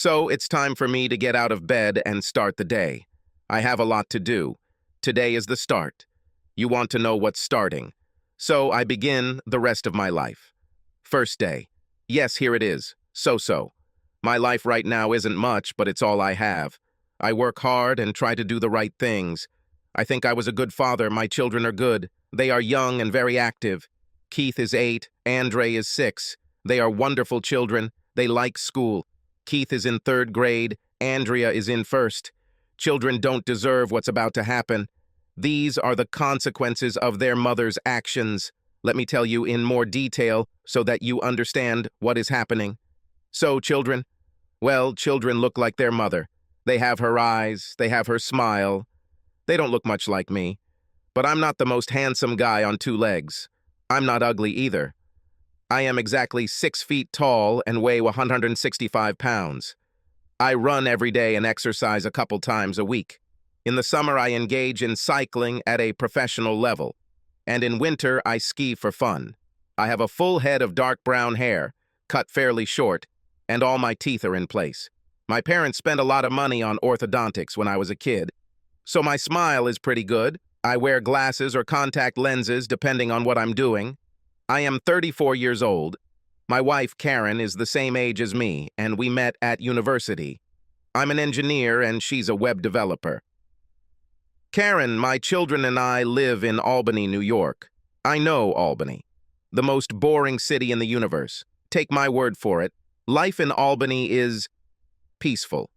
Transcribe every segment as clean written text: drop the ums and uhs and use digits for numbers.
So it's time for me to get out of bed and start the day. I have a lot to do. Today is the start. You want to know what's starting. So I begin the rest of my life. First day. Yes, here it is. So. My life right now isn't much, but it's all I have. I work hard and try to do the right things. I think I was a good father. My children are good. They are young and very active. Keith is 8. Andre is 6. They are wonderful children. They like school. Keith is in 3rd grade. Andrea is in 1st. Children don't deserve what's about to happen. These are the consequences of their mother's actions. Let me tell you in more detail so that you understand what is happening. So, children? Well, children look like their mother. They have her eyes. They have her smile. They don't look much like me. But I'm not the most handsome guy on 2 legs. I'm not ugly either. I am exactly 6 feet tall and weigh 165 pounds. I run every day and exercise a couple times a week. In the summer, I engage in cycling at a professional level. And in winter, I ski for fun. I have a full head of dark brown hair, cut fairly short, and all my teeth are in place. My parents spent a lot of money on orthodontics when I was a kid, so my smile is pretty good. I wear glasses or contact lenses depending on what I'm doing. I am 34 years old. My wife, Karen, is the same age as me, and we met at university. I'm an engineer, and she's a web developer. Karen, my children and I live in Albany, New York. I know Albany, the most boring city in the universe. Take my word for it. Life in Albany is peaceful.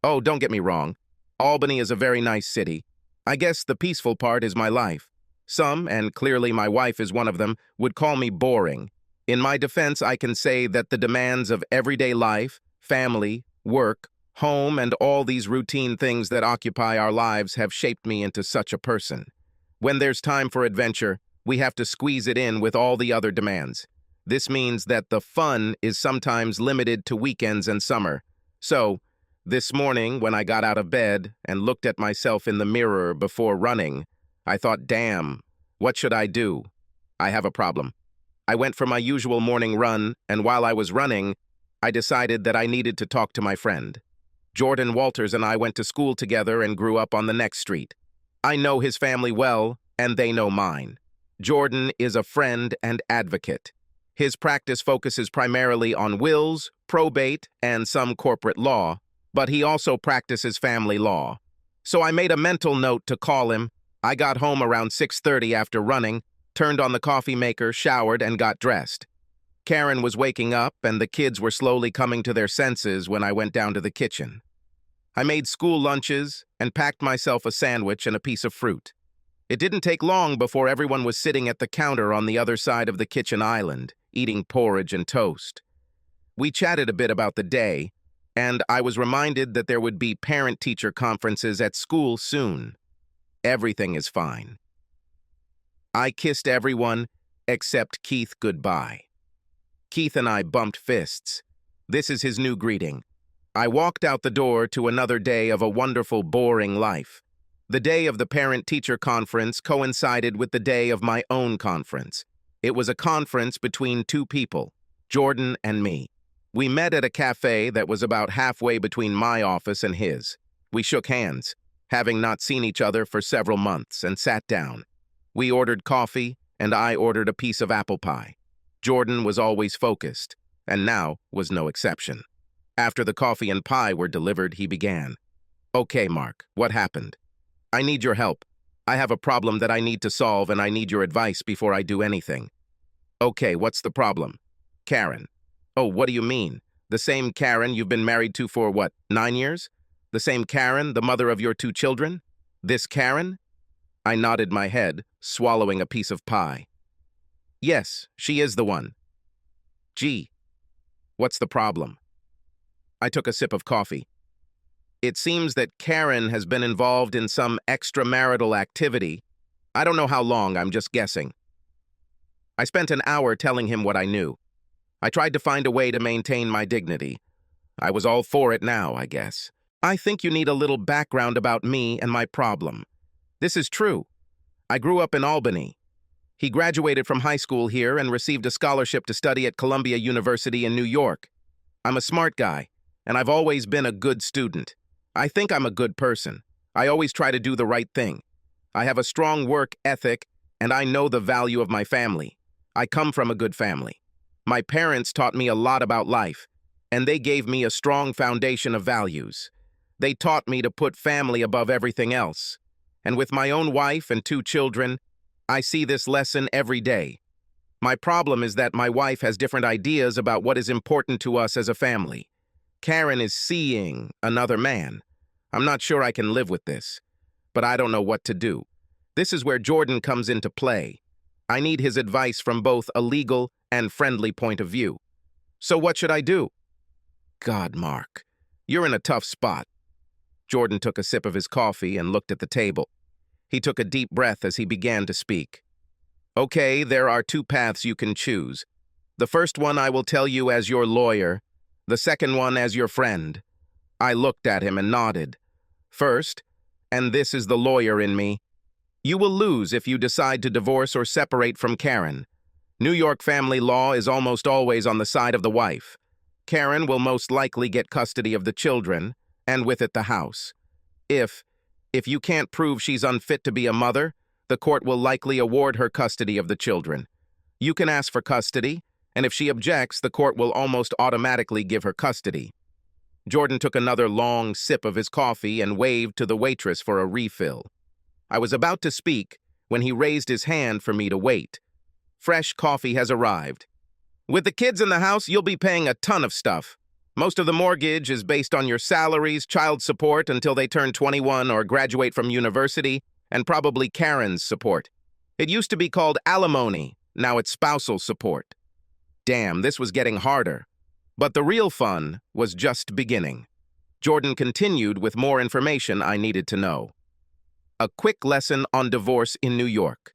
Oh, don't get me wrong. Albany is a very nice city. I guess the peaceful part is my life. Some, and clearly my wife is one of them, would call me boring. In my defense, I can say that the demands of everyday life, family, work, home, and all these routine things that occupy our lives have shaped me into such a person. When there's time for adventure, we have to squeeze it in with all the other demands. This means that the fun is sometimes limited to weekends and summer. So, this morning, when I got out of bed and looked at myself in the mirror before running, I thought, damn, what should I do? I have a problem. I went for my usual morning run, and while I was running, I decided that I needed to talk to my friend. Jordan Walters and I went to school together and grew up on the next street. I know his family well, and they know mine. Jordan is a friend and advocate. His practice focuses primarily on wills, probate, and some corporate law, but he also practices family law. So I made a mental note to call him. I got home around 6:30 after running, turned on the coffee maker, showered, and got dressed. Karen was waking up, and the kids were slowly coming to their senses when I went down to the kitchen. I made school lunches and packed myself a sandwich and a piece of fruit. It didn't take long before everyone was sitting at the counter on the other side of the kitchen island, eating porridge and toast. We chatted a bit about the day, and I was reminded that there would be parent-teacher conferences at school soon. Everything is fine. I kissed everyone except Keith goodbye. Keith and I bumped fists. This is his new greeting. I walked out the door to another day of a wonderful, boring life. The day of the parent-teacher conference coincided with the day of my own conference. It was a conference between 2 people, Jordan and me. We met at a cafe that was about halfway between my office and his. We shook hands, having not seen each other for several months, and sat down. We ordered coffee, and I ordered a piece of apple pie. Jordan was always focused, and now was no exception. After the coffee and pie were delivered, he began. Okay, Mark, what happened? I need your help. I have a problem that I need to solve, and I need your advice before I do anything. Okay, what's the problem? Karen. Oh, what do you mean? The same Karen you've been married to for, what, 9 years? The same Karen, the mother of your 2 children? This Karen? I nodded my head, swallowing a piece of pie. Yes, she is the one. Gee, what's the problem? I took a sip of coffee. It seems that Karen has been involved in some extramarital activity. I don't know how long, I'm just guessing. I spent an hour telling him what I knew. I tried to find a way to maintain my dignity. I was all for it now, I guess. I think you need a little background about me and my problem. This is true. I grew up in Albany. He graduated from high school here and received a scholarship to study at Columbia University in New York. I'm a smart guy, and I've always been a good student. I think I'm a good person. I always try to do the right thing. I have a strong work ethic, and I know the value of my family. I come from a good family. My parents taught me a lot about life, and they gave me a strong foundation of values. They taught me to put family above everything else. And with my own wife and 2 children, I see this lesson every day. My problem is that my wife has different ideas about what is important to us as a family. Karen is seeing another man. I'm not sure I can live with this, but I don't know what to do. This is where Jordan comes into play. I need his advice from both a legal and friendly point of view. So what should I do? God, Mark, you're in a tough spot. Jordan took a sip of his coffee and looked at the table. He took a deep breath as he began to speak. Okay, there are 2 paths you can choose. The first one I will tell you as your lawyer, the second one as your friend. I looked at him and nodded. First, and this is the lawyer in me, you will lose if you decide to divorce or separate from Karen. New York family law is almost always on the side of the wife. Karen will most likely get custody of the children, and with it the house. If you can't prove she's unfit to be a mother, the court will likely award her custody of the children. You can ask for custody, and if she objects, the court will almost automatically give her custody. Jordan took another long sip of his coffee and waved to the waitress for a refill. I was about to speak when he raised his hand for me to wait. Fresh coffee has arrived. With the kids in the house, you'll be paying a ton of stuff. Most of the mortgage is based on your salaries, child support until they turn 21 or graduate from university, and probably Karen's support. It used to be called alimony, now it's spousal support. Damn, this was getting harder. But the real fun was just beginning. Jordan continued with more information I needed to know. A quick lesson on divorce in New York.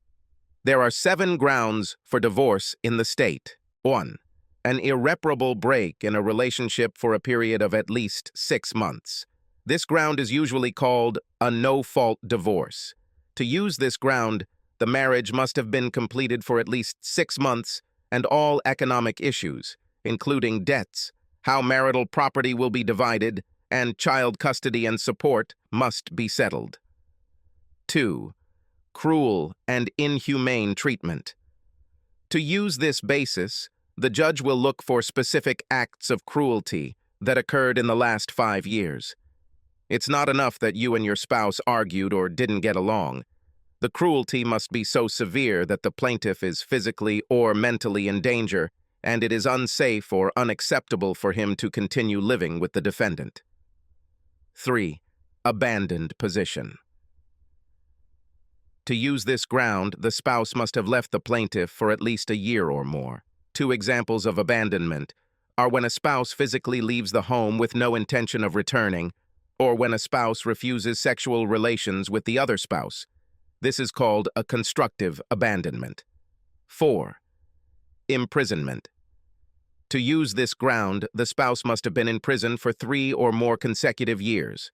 There are 7 grounds for divorce in the state. 1. An irreparable break in a relationship for a period of at least 6 months. This ground is usually called a no-fault divorce. To use this ground, the marriage must have been completed for at least 6 months, and all economic issues, including debts, how marital property will be divided, and child custody and support, must be settled. 2. Cruel and inhumane treatment. To use this basis, the judge will look for specific acts of cruelty that occurred in the last 5 years. It's not enough that you and your spouse argued or didn't get along. The cruelty must be so severe that the plaintiff is physically or mentally in danger, and it is unsafe or unacceptable for him to continue living with the defendant. 3. Abandoned position. To use this ground, the spouse must have left the plaintiff for at least a year or more. 2 examples of abandonment are when a spouse physically leaves the home with no intention of returning, or when a spouse refuses sexual relations with the other spouse. This is called a constructive abandonment. 4. Imprisonment. To use this ground, the spouse must have been in prison for 3 or more consecutive years.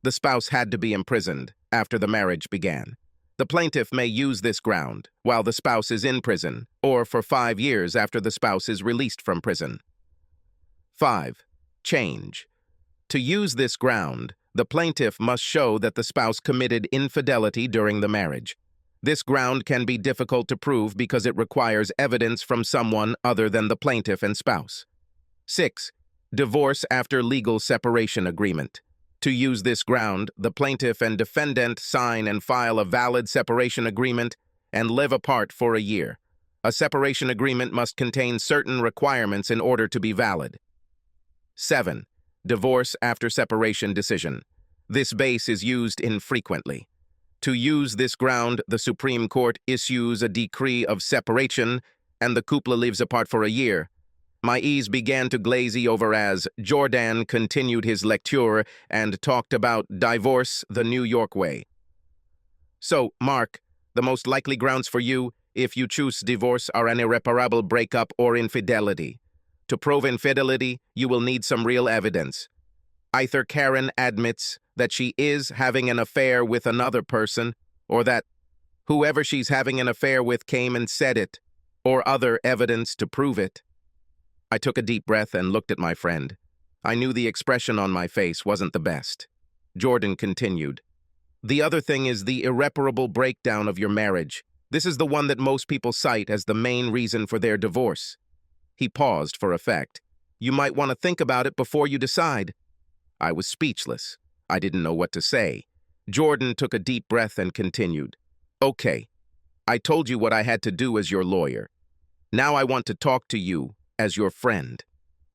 The spouse had to be imprisoned after the marriage began. The plaintiff may use this ground while the spouse is in prison, or for 5 years after the spouse is released from prison. 5. Change. To use this ground, the plaintiff must show that the spouse committed infidelity during the marriage. This ground can be difficult to prove because it requires evidence from someone other than the plaintiff and spouse. 6. Divorce after legal separation agreement. To use this ground, the plaintiff and defendant sign and file a valid separation agreement and live apart for a year. A separation agreement must contain certain requirements in order to be valid. 7. Divorce after separation decision. This base is used infrequently. To use this ground, the Supreme Court issues a decree of separation, and the couple lives apart for a year. My eyes began to glaze over as Jordan continued his lecture and talked about divorce the New York way. So, Mark, the most likely grounds for you, if you choose divorce, are an irreparable breakup or infidelity. To prove infidelity, you will need some real evidence. Either Karen admits that she is having an affair with another person, or that whoever she's having an affair with came and said it, or other evidence to prove it. I took a deep breath and looked at my friend. I knew the expression on my face wasn't the best. Jordan continued. The other thing is the irreparable breakdown of your marriage. This is the one that most people cite as the main reason for their divorce. He paused for effect. You might want to think about it before you decide. I was speechless. I didn't know what to say. Jordan took a deep breath and continued. Okay, I told you what I had to do as your lawyer. Now I want to talk to you as your friend.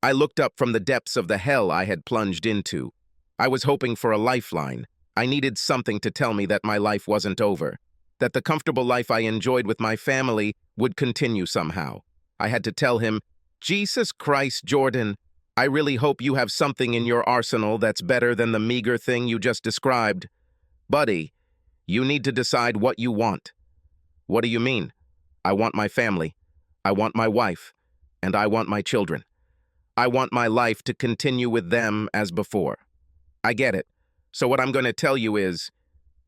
I looked up from the depths of the hell I had plunged into. I was hoping for a lifeline. I needed something to tell me that my life wasn't over, that the comfortable life I enjoyed with my family would continue somehow. I had to tell him, Jesus Christ, Jordan, I really hope you have something in your arsenal that's better than the meager thing you just described. Buddy, you need to decide what you want. What do you mean? I want my family. I want my wife. And I want my children. I want my life to continue with them as before. I get it. So what I'm going to tell you is,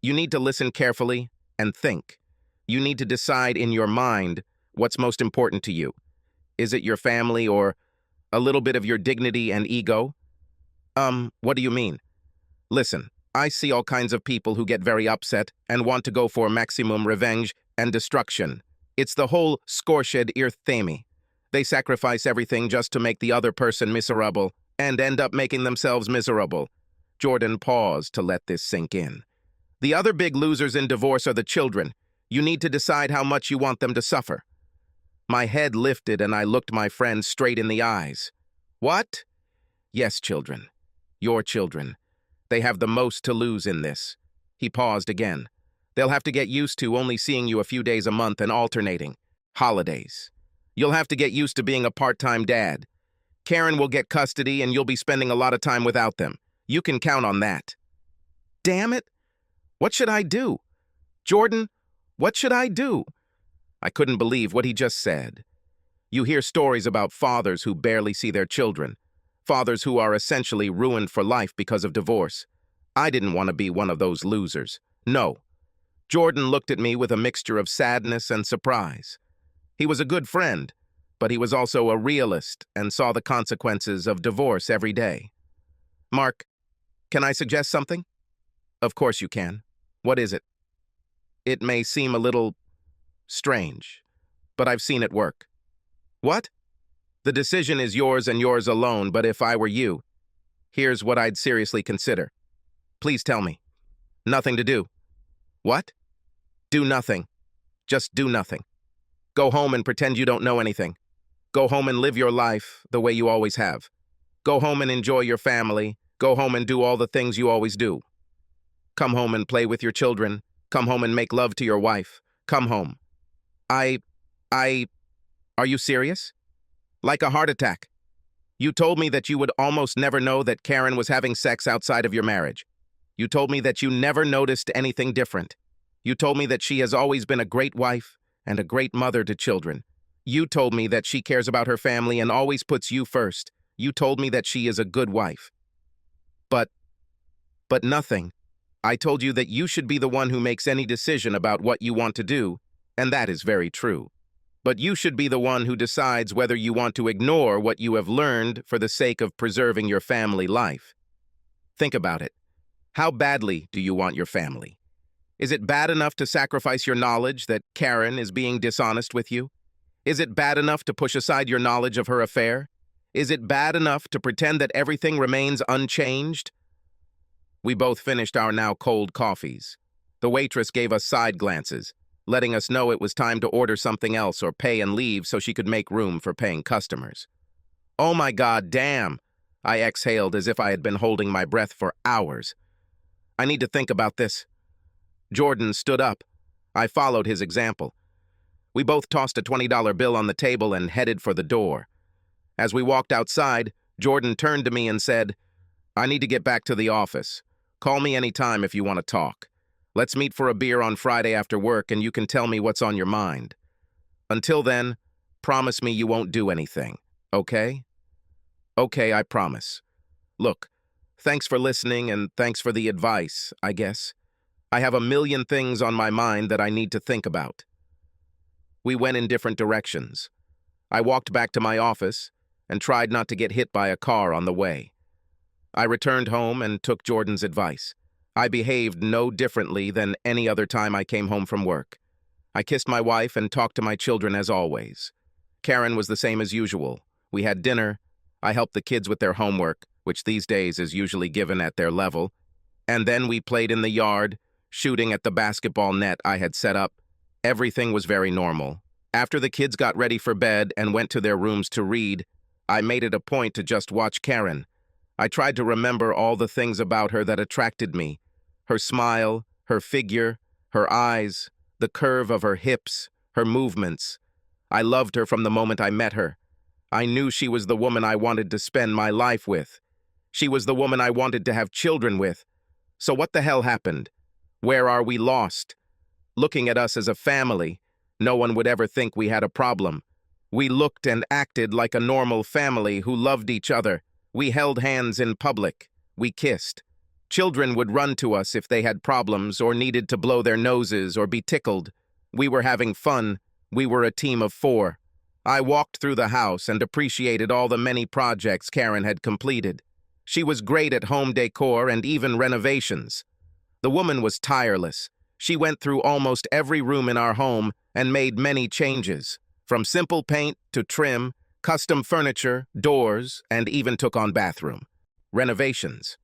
you need to listen carefully and think. You need to decide in your mind what's most important to you. Is it your family or a little bit of your dignity and ego? What do you mean? Listen, I see all kinds of people who get very upset and want to go for maximum revenge and destruction. It's the whole scorshed theme. They sacrifice everything just to make the other person miserable and end up making themselves miserable. Jordan paused to let this sink in. The other big losers in divorce are the children. You need to decide how much you want them to suffer. My head lifted and I looked my friend straight in the eyes. What? Yes, children. Your children. They have the most to lose in this. He paused again. They'll have to get used to only seeing you a few days a month and alternating. Holidays. You'll have to get used to being a part-time dad. Karen will get custody and you'll be spending a lot of time without them. You can count on that. Damn it! What should I do? Jordan, what should I do? I couldn't believe what he just said. You hear stories about fathers who barely see their children, fathers who are essentially ruined for life because of divorce. I didn't want to be one of those losers. No. Jordan looked at me with a mixture of sadness and surprise. He was a good friend, but he was also a realist and saw the consequences of divorce every day. Mark, can I suggest something? Of course you can. What is it? It may seem a little strange, but I've seen it work. What? The decision is yours and yours alone, but if I were you, here's what I'd seriously consider. Please tell me. Nothing to do. What? Do nothing. Just do nothing. Go home and pretend you don't know anything. Go home and live your life the way you always have. Go home and enjoy your family. Go home and do all the things you always do. Come home and play with your children. Come home and make love to your wife. Come home. Are you serious? Like a heart attack. You told me that you would almost never know that Karen was having sex outside of your marriage. You told me that you never noticed anything different. You told me that she has always been a great wife and a great mother to children. You told me that she cares about her family and always puts you first. You told me that she is a good wife. But nothing. I told you that you should be the one who makes any decision about what you want to do, and that is very true. But you should be the one who decides whether you want to ignore what you have learned for the sake of preserving your family life. Think about it. How badly do you want your family? Is it bad enough to sacrifice your knowledge that Karen is being dishonest with you? Is it bad enough to push aside your knowledge of her affair? Is it bad enough to pretend that everything remains unchanged? We both finished our now cold coffees. The waitress gave us side glances, letting us know it was time to order something else or pay and leave so she could make room for paying customers. Oh my God, damn! I exhaled as if I had been holding my breath for hours. I need to think about this. Jordan stood up. I followed his example. We both tossed a $20 bill on the table and headed for the door. As we walked outside, Jordan turned to me and said, I need to get back to the office. Call me anytime if you want to talk. Let's meet for a beer on Friday after work and you can tell me what's on your mind. Until then, promise me you won't do anything, okay? Okay, I promise. Look, thanks for listening and thanks for the advice, I guess. I have a million things on my mind that I need to think about. We went in different directions. I walked back to my office and tried not to get hit by a car on the way. I returned home and took Jordan's advice. I behaved no differently than any other time I came home from work. I kissed my wife and talked to my children as always. Karen was the same as usual. We had dinner. I helped the kids with their homework, which these days is usually given at their level. And then we played in the yard, shooting at the basketball net I had set up. Everything was very normal. After the kids got ready for bed and went to their rooms to read, I made it a point to just watch Karen. I tried to remember all the things about her that attracted me. Her smile, her figure, her eyes, the curve of her hips, her movements. I loved her from the moment I met her. I knew she was the woman I wanted to spend my life with. She was the woman I wanted to have children with. So what the hell happened? Where are we lost? Looking at us as a family, no one would ever think we had a problem. We looked and acted like a normal family who loved each other. We held hands in public. We kissed. Children would run to us if they had problems or needed to blow their noses or be tickled. We were having fun. We were a team of 4. I walked through the house and appreciated all the many projects Karen had completed. She was great at home decor and even renovations. The woman was tireless. She went through almost every room in our home and made many changes, from simple paint to trim, custom furniture, doors, and even took on bathroom renovations.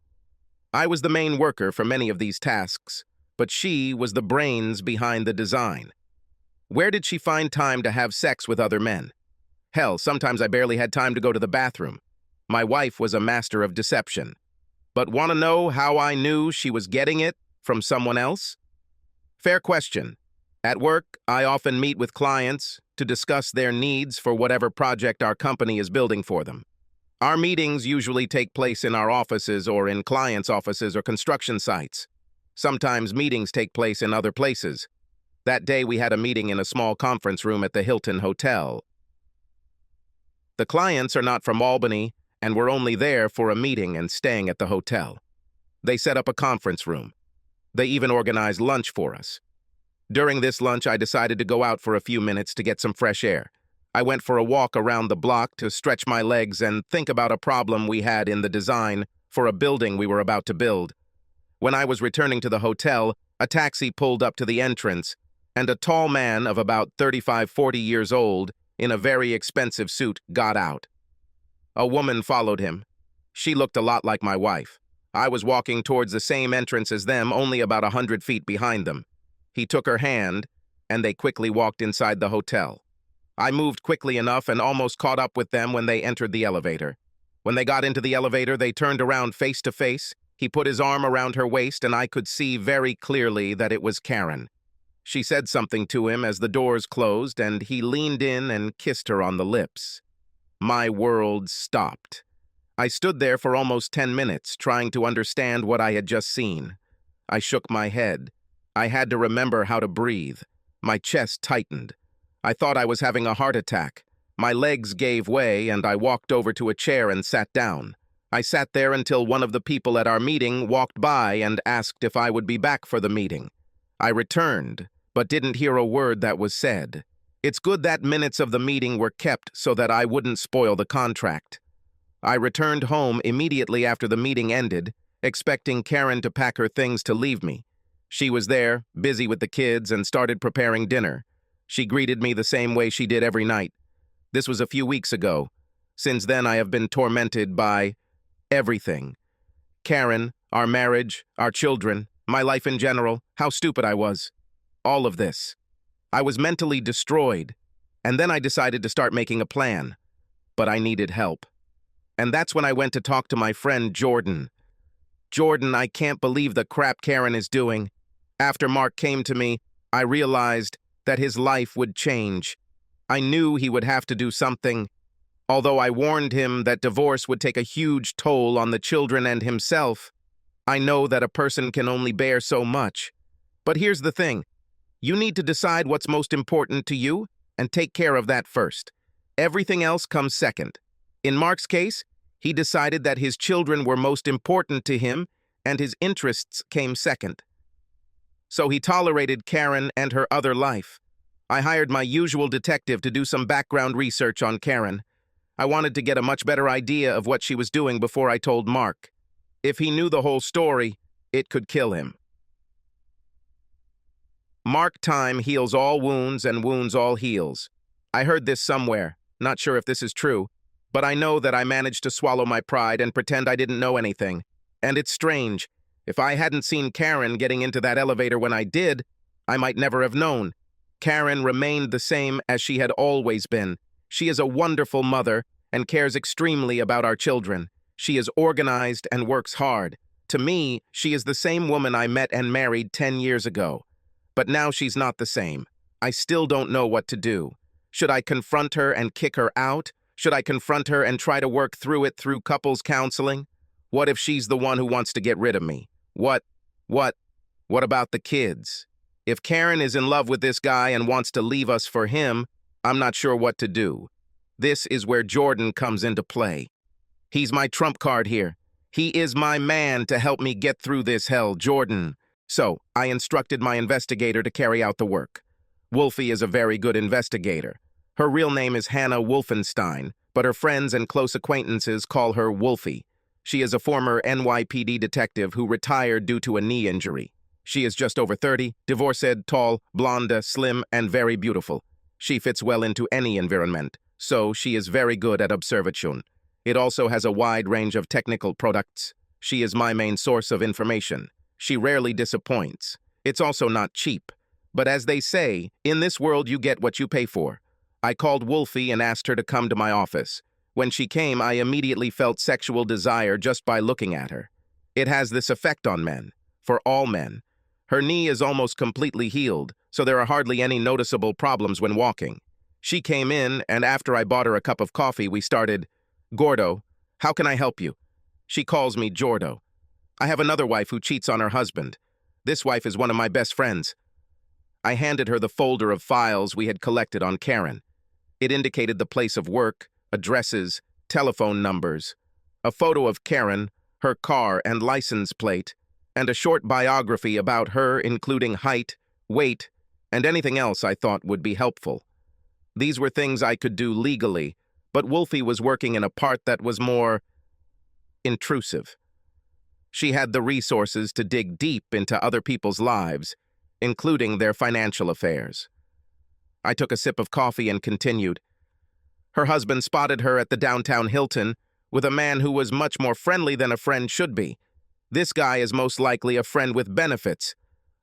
I was the main worker for many of these tasks, but she was the brains behind the design. Where did she find time to have sex with other men? Hell, sometimes I barely had time to go to the bathroom. My wife was a master of deception. But want to know how I knew she was getting it from someone else? Fair question. At work, I often meet with clients to discuss their needs for whatever project our company is building for them. Our meetings usually take place in our offices or in clients' offices or construction sites. Sometimes meetings take place in other places. That day we had a meeting in a small conference room at the Hilton Hotel. The clients are not from Albany and were only there for a meeting and staying at the hotel. They set up a conference room. They even organized lunch for us. During this lunch, I decided to go out for a few minutes to get some fresh air. I went for a walk around the block to stretch my legs and think about a problem we had in the design for a building we were about to build. When I was returning to the hotel, a taxi pulled up to the entrance, and a tall man of about 35-40 years old, in a very expensive suit, got out. A woman followed him. She looked a lot like my wife. I was walking towards the same entrance as them, only about 100 feet behind them. He took her hand, and they quickly walked inside the hotel. I moved quickly enough and almost caught up with them when they entered the elevator. When they got into the elevator, they turned around face to face. He put his arm around her waist, and I could see very clearly that it was Karen. She said something to him as the doors closed, and he leaned in and kissed her on the lips. My world stopped. I stood there for almost 10 minutes, trying to understand what I had just seen. I shook my head. I had to remember how to breathe. My chest tightened. I thought I was having a heart attack. My legs gave way, and I walked over to a chair and sat down. I sat there until one of the people at our meeting walked by and asked if I would be back for the meeting. I returned, but didn't hear a word that was said. It's good that minutes of the meeting were kept so that I wouldn't spoil the contract. I returned home immediately after the meeting ended, expecting Karen to pack her things to leave me. She was there, busy with the kids, and started preparing dinner. She greeted me the same way she did every night. This was a few weeks ago. Since then, I have been tormented by everything. Karen, our marriage, our children, my life in general, how stupid I was. All of this. I was mentally destroyed, and then I decided to start making a plan. But I needed help. And that's when I went to talk to my friend Jordan. Jordan, I can't believe the crap Karen is doing. After Mark came to me, I realized that his life would change. I knew he would have to do something. Although I warned him that divorce would take a huge toll on the children and himself, I know that a person can only bear so much. But here's the thing. You need to decide what's most important to you and take care of that first. Everything else comes second. In Mark's case, he decided that his children were most important to him and his interests came second. So he tolerated Karen and her other life. I hired my usual detective to do some background research on Karen. I wanted to get a much better idea of what she was doing before I told Mark. If he knew the whole story, it could kill him. Mark time heals all wounds and wounds all heals. I heard this somewhere, not sure if this is true, but I know that I managed to swallow my pride and pretend I didn't know anything. And it's strange. If I hadn't seen Karen getting into that elevator when I did, I might never have known. Karen remained the same as she had always been. She is a wonderful mother and cares extremely about our children. She is organized and works hard. To me, she is the same woman I met and married 10 years ago. But now she's not the same. I still don't know what to do. Should I confront her and kick her out? Should I confront her and try to work through it through couples counseling? What if she's the one who wants to get rid of me? What about the kids? If Karen is in love with this guy and wants to leave us for him, I'm not sure what to do. This is where Jordan comes into play. He's my trump card here. He is my man to help me get through this hell, Jordan. So, I instructed my investigator to carry out the work. Wolfie is a very good investigator. Her real name is Hannah Wolfenstein, but her friends and close acquaintances call her Wolfie. She is a former NYPD detective who retired due to a knee injury. She is just over 30, divorced, tall, blonde, slim, and very beautiful. She fits well into any environment, so she is very good at observation. It also has a wide range of technical products. She is my main source of information. She rarely disappoints. It's also not cheap. But as they say, in this world you get what you pay for. I called Wolfie and asked her to come to my office. When she came, I immediately felt sexual desire just by looking at her. It has this effect on men, for all men. Her knee is almost completely healed, so there are hardly any noticeable problems when walking. She came in, and after I bought her a cup of coffee, we started, "Gordo, how can I help you?" She calls me Jordo. I have another wife who cheats on her husband. This wife is one of my best friends. I handed her the folder of files we had collected on Karen. It indicated the place of work, addresses, telephone numbers, a photo of Karen, her car and license plate, and a short biography about her including height, weight, and anything else I thought would be helpful. These were things I could do legally, but Wolfie was working in a part that was more intrusive. She had the resources to dig deep into other people's lives, including their financial affairs. I took a sip of coffee and continued. Her husband spotted her at the downtown Hilton with a man who was much more friendly than a friend should be. This guy is most likely a friend with benefits.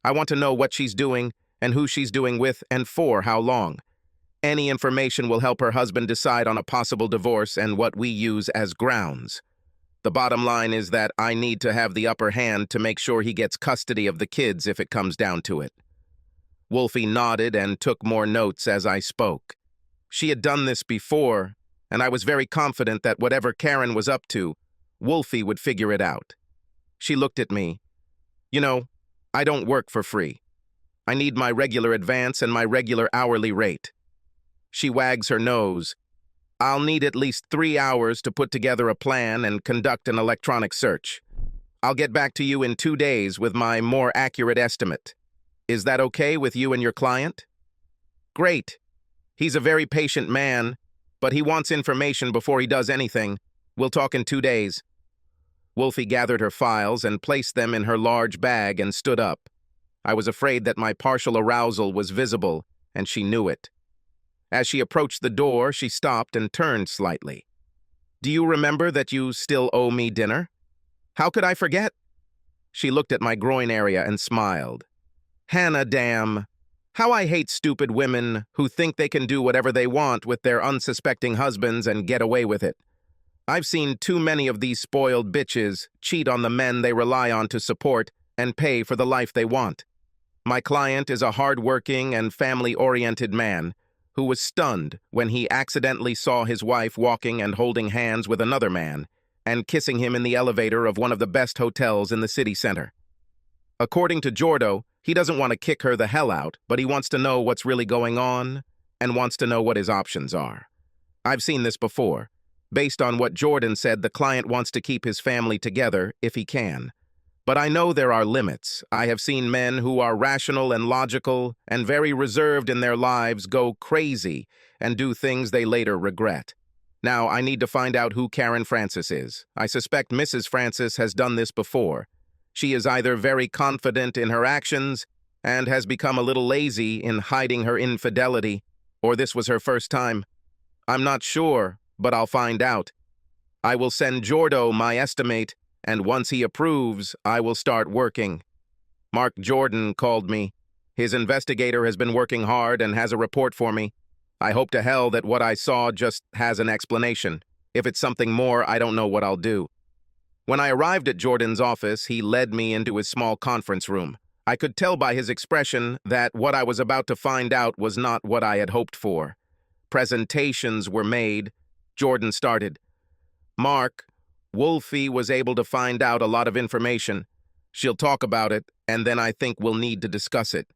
I want to know what she's doing and who she's doing with and for how long. Any information will help her husband decide on a possible divorce and what we use as grounds. The bottom line is that I need to have the upper hand to make sure he gets custody of the kids if it comes down to it. Wolfie nodded and took more notes as I spoke. She had done this before, and I was very confident that whatever Karen was up to, Wolfie would figure it out. She looked at me. You know, I don't work for free. I need my regular advance and my regular hourly rate. She wags her nose. I'll need at least 3 hours to put together a plan and conduct an electronic search. I'll get back to you in 2 days with my more accurate estimate. Is that okay with you and your client? Great. He's a very patient man, but he wants information before he does anything. We'll talk in 2 days. Wolfie gathered her files and placed them in her large bag and stood up. I was afraid that my partial arousal was visible, and she knew it. As she approached the door, she stopped and turned slightly. Do you remember that you still owe me dinner? How could I forget? She looked at my groin area and smiled. Hannah, damn. How I hate stupid women who think they can do whatever they want with their unsuspecting husbands and get away with it. I've seen too many of these spoiled bitches cheat on the men they rely on to support and pay for the life they want. My client is a hard-working and family-oriented man who was stunned when he accidentally saw his wife walking and holding hands with another man and kissing him in the elevator of one of the best hotels in the city center. According to Jordo, he doesn't want to kick her the hell out, but he wants to know what's really going on and wants to know what his options are. I've seen this before. Based on what Jordan said, the client wants to keep his family together if he can. But I know there are limits. I have seen men who are rational and logical and very reserved in their lives go crazy and do things they later regret. Now, I need to find out who Karen Francis is. I suspect Mrs. Francis has done this before. She is either very confident in her actions and has become a little lazy in hiding her infidelity, or this was her first time. I'm not sure, but I'll find out. I will send Jordo my estimate, and once he approves, I will start working. Mark Jordan called me. His investigator has been working hard and has a report for me. I hope to hell that what I saw just has an explanation. If it's something more, I don't know what I'll do. When I arrived at Jordan's office, he led me into his small conference room. I could tell by his expression that what I was about to find out was not what I had hoped for. Presentations were made. Jordan started. Mark, Wolfie was able to find out a lot of information. She'll talk about it, and then I think we'll need to discuss it.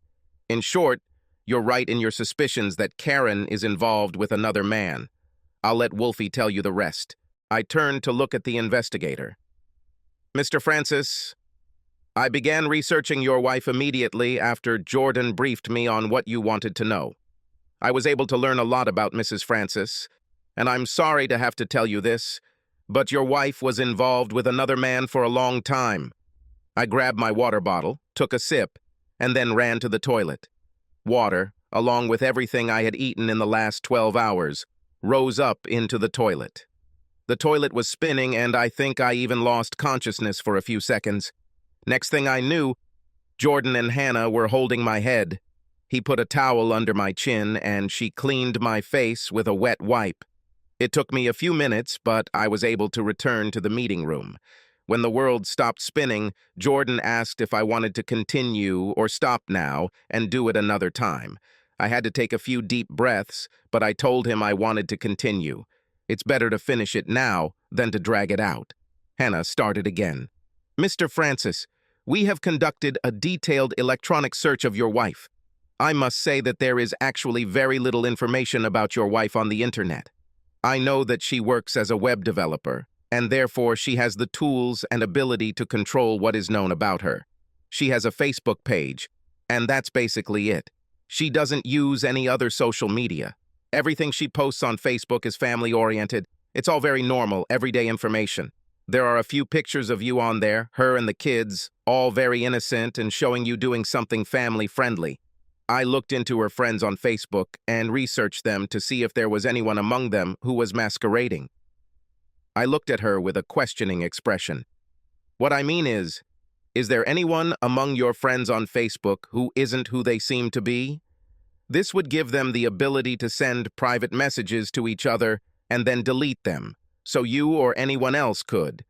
In short, you're right in your suspicions that Karen is involved with another man. I'll let Wolfie tell you the rest. I turned to look at the investigator. Mr. Francis, I began researching your wife immediately after Jordan briefed me on what you wanted to know. I was able to learn a lot about Mrs. Francis, and I'm sorry to have to tell you this, but your wife was involved with another man for a long time. I grabbed my water bottle, took a sip, and then ran to the toilet. Water, along with everything I had eaten in the last 12 hours, rose up into the toilet. The toilet was spinning, and I think I even lost consciousness for a few seconds. Next thing I knew, Jordan and Hannah were holding my head. He put a towel under my chin, and she cleaned my face with a wet wipe. It took me a few minutes, but I was able to return to the meeting room. When the world stopped spinning, Jordan asked if I wanted to continue or stop now and do it another time. I had to take a few deep breaths, but I told him I wanted to continue. It's better to finish it now than to drag it out. Hannah started again. Mr. Francis, we have conducted a detailed electronic search of your wife. I must say that there is actually very little information about your wife on the internet. I know that she works as a web developer, and therefore she has the tools and ability to control what is known about her. She has a Facebook page, and that's basically it. She doesn't use any other social media. Everything she posts on Facebook is family-oriented. It's all very normal, everyday information. There are a few pictures of you on there, her and the kids, all very innocent and showing you doing something family-friendly. I looked into her friends on Facebook and researched them to see if there was anyone among them who was masquerading. I looked at her with a questioning expression. What I mean is there anyone among your friends on Facebook who isn't who they seem to be? This would give them the ability to send private messages to each other and then delete them, so you or anyone else could.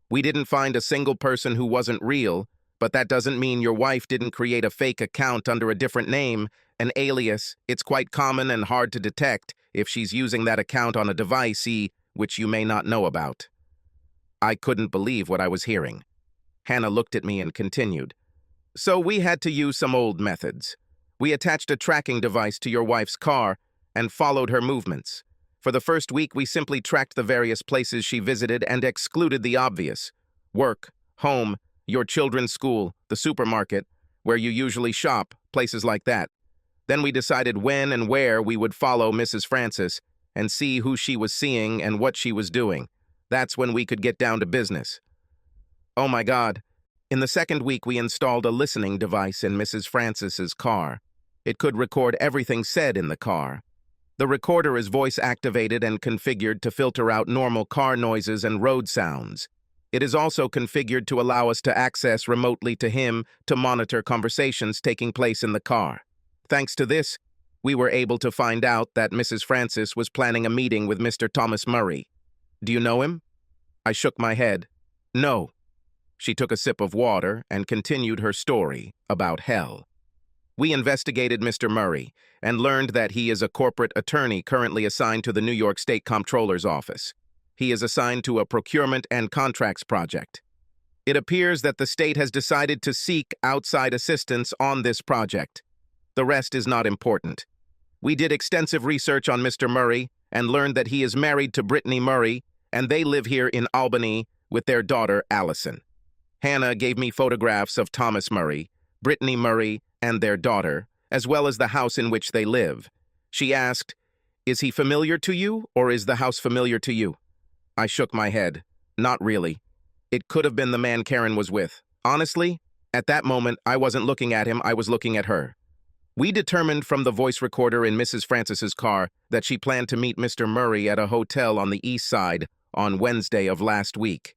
We didn't find a single person who wasn't real, but that doesn't mean your wife didn't create a fake account under a different name, an alias. It's quite common and hard to detect if she's using that account on a device which you may not know about. I couldn't believe what I was hearing. Hannah looked at me and continued. So we had to use some old methods. We attached a tracking device to your wife's car and followed her movements. For the first week, we simply tracked the various places she visited and excluded the obvious. Work, home, your children's school, the supermarket, where you usually shop, places like that. Then we decided when and where we would follow Mrs. Francis and see who she was seeing and what she was doing. That's when we could get down to business. Oh my God. In the second week, we installed a listening device in Mrs. Francis's car. It could record everything said in the car. The recorder is voice-activated and configured to filter out normal car noises and road sounds. It is also configured to allow us to access remotely to him to monitor conversations taking place in the car. Thanks to this, we were able to find out that Mrs. Francis was planning a meeting with Mr. Thomas Murray. Do you know him? I shook my head. No. She took a sip of water and continued her story about hell. We investigated Mr. Murray and learned that he is a corporate attorney currently assigned to the New York State Comptroller's office. He is assigned to a procurement and contracts project. It appears that the state has decided to seek outside assistance on this project. The rest is not important. We did extensive research on Mr. Murray and learned that he is married to Brittany Murray, and they live here in Albany with their daughter, Allison. Hannah gave me photographs of Thomas Murray, Brittany Murray, and their daughter, as well as the house in which they live. She asked, Is he familiar to you, or is the house familiar to you? I shook my head. Not really. It could have been the man Karen was with. Honestly, at that moment, I wasn't looking at him, I was looking at her. We determined from the voice recorder in Mrs. Francis's car that she planned to meet Mr. Murray at a hotel on the east side on Wednesday of last week.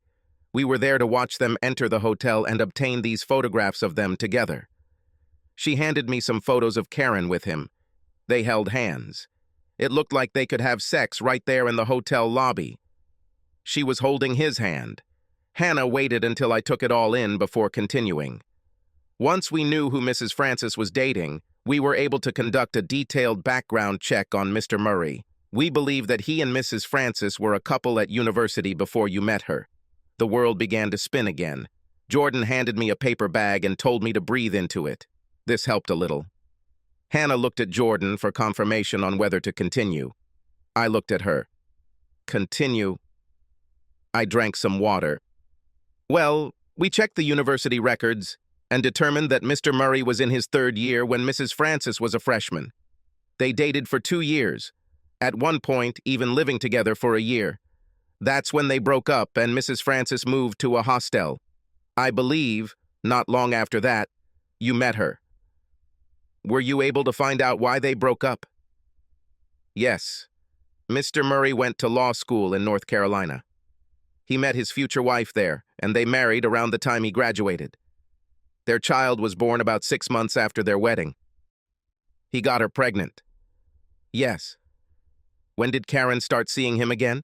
We were there to watch them enter the hotel and obtain these photographs of them together. She handed me some photos of Karen with him. They held hands. It looked like they could have sex right there in the hotel lobby. She was holding his hand. Hannah waited until I took it all in before continuing. Once we knew who Mrs. Francis was dating, we were able to conduct a detailed background check on Mr. Murray. We believe that he and Mrs. Francis were a couple at university before you met her. The world began to spin again. Jordan handed me a paper bag and told me to breathe into it. This helped a little. Hannah looked at Jordan for confirmation on whether to continue. I looked at her. Continue. I drank some water. Well, we checked the university records and determined that Mr. Murray was in his third year when Mrs. Francis was a freshman. They dated for 2 years, at one point even living together for a year. That's when they broke up and Mrs. Francis moved to a hostel. I believe, not long after that, you met her. Were you able to find out why they broke up? Yes. Mr. Murray went to law school in North Carolina. He met his future wife there, and they married around the time he graduated. Their child was born about 6 months after their wedding. He got her pregnant. Yes. When did Karen start seeing him again?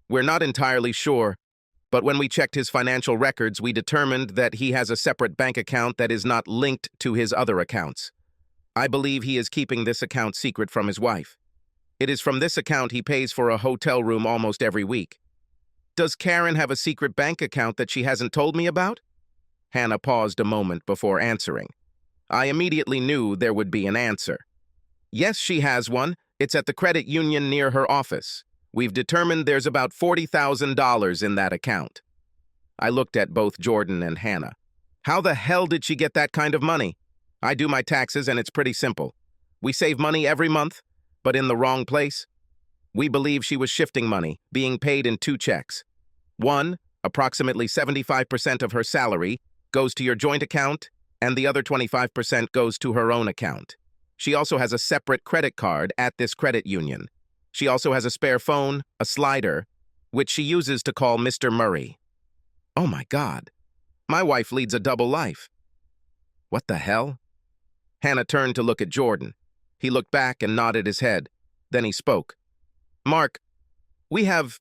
We're not entirely sure, but when we checked his financial records, we determined that he has a separate bank account that is not linked to his other accounts. I believe he is keeping this account secret from his wife. It is from this account he pays for a hotel room almost every week. Does Karen have a secret bank account that she hasn't told me about? Hannah paused a moment before answering. I immediately knew there would be an answer. Yes, she has one. It's at the credit union near her office. We've determined there's about $40,000 in that account. I looked at both Jordan and Hannah. How the hell did she get that kind of money? I do my taxes and it's pretty simple. We save money every month, but in the wrong place. We believe she was shifting money, being paid in 2 checks. One, approximately 75% of her salary, goes to your joint account, and the other 25% goes to her own account. She also has a separate credit card at this credit union. She also has a spare phone, a slider, which she uses to call Mr. Murray. Oh my God. My wife leads a double life. What the hell? Hannah turned to look at Jordan. He looked back and nodded his head. Then he spoke. Mark, we have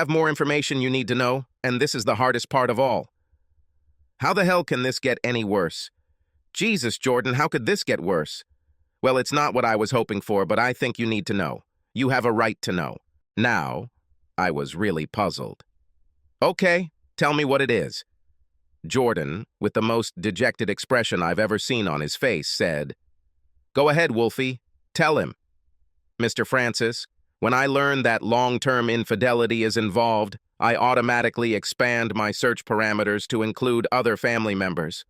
more information you need to know, and this is the hardest part of all. How the hell can this get any worse? Jesus, Jordan, how could this get worse? Well, it's not what I was hoping for, but I think you need to know. You have a right to know. Now, I was really puzzled. Okay, tell me what it is. Jordan, with the most dejected expression I've ever seen on his face, said, Go ahead, Wolfie. Tell him. Mr. Francis, when I learn that long-term infidelity is involved, I automatically expand my search parameters to include other family members.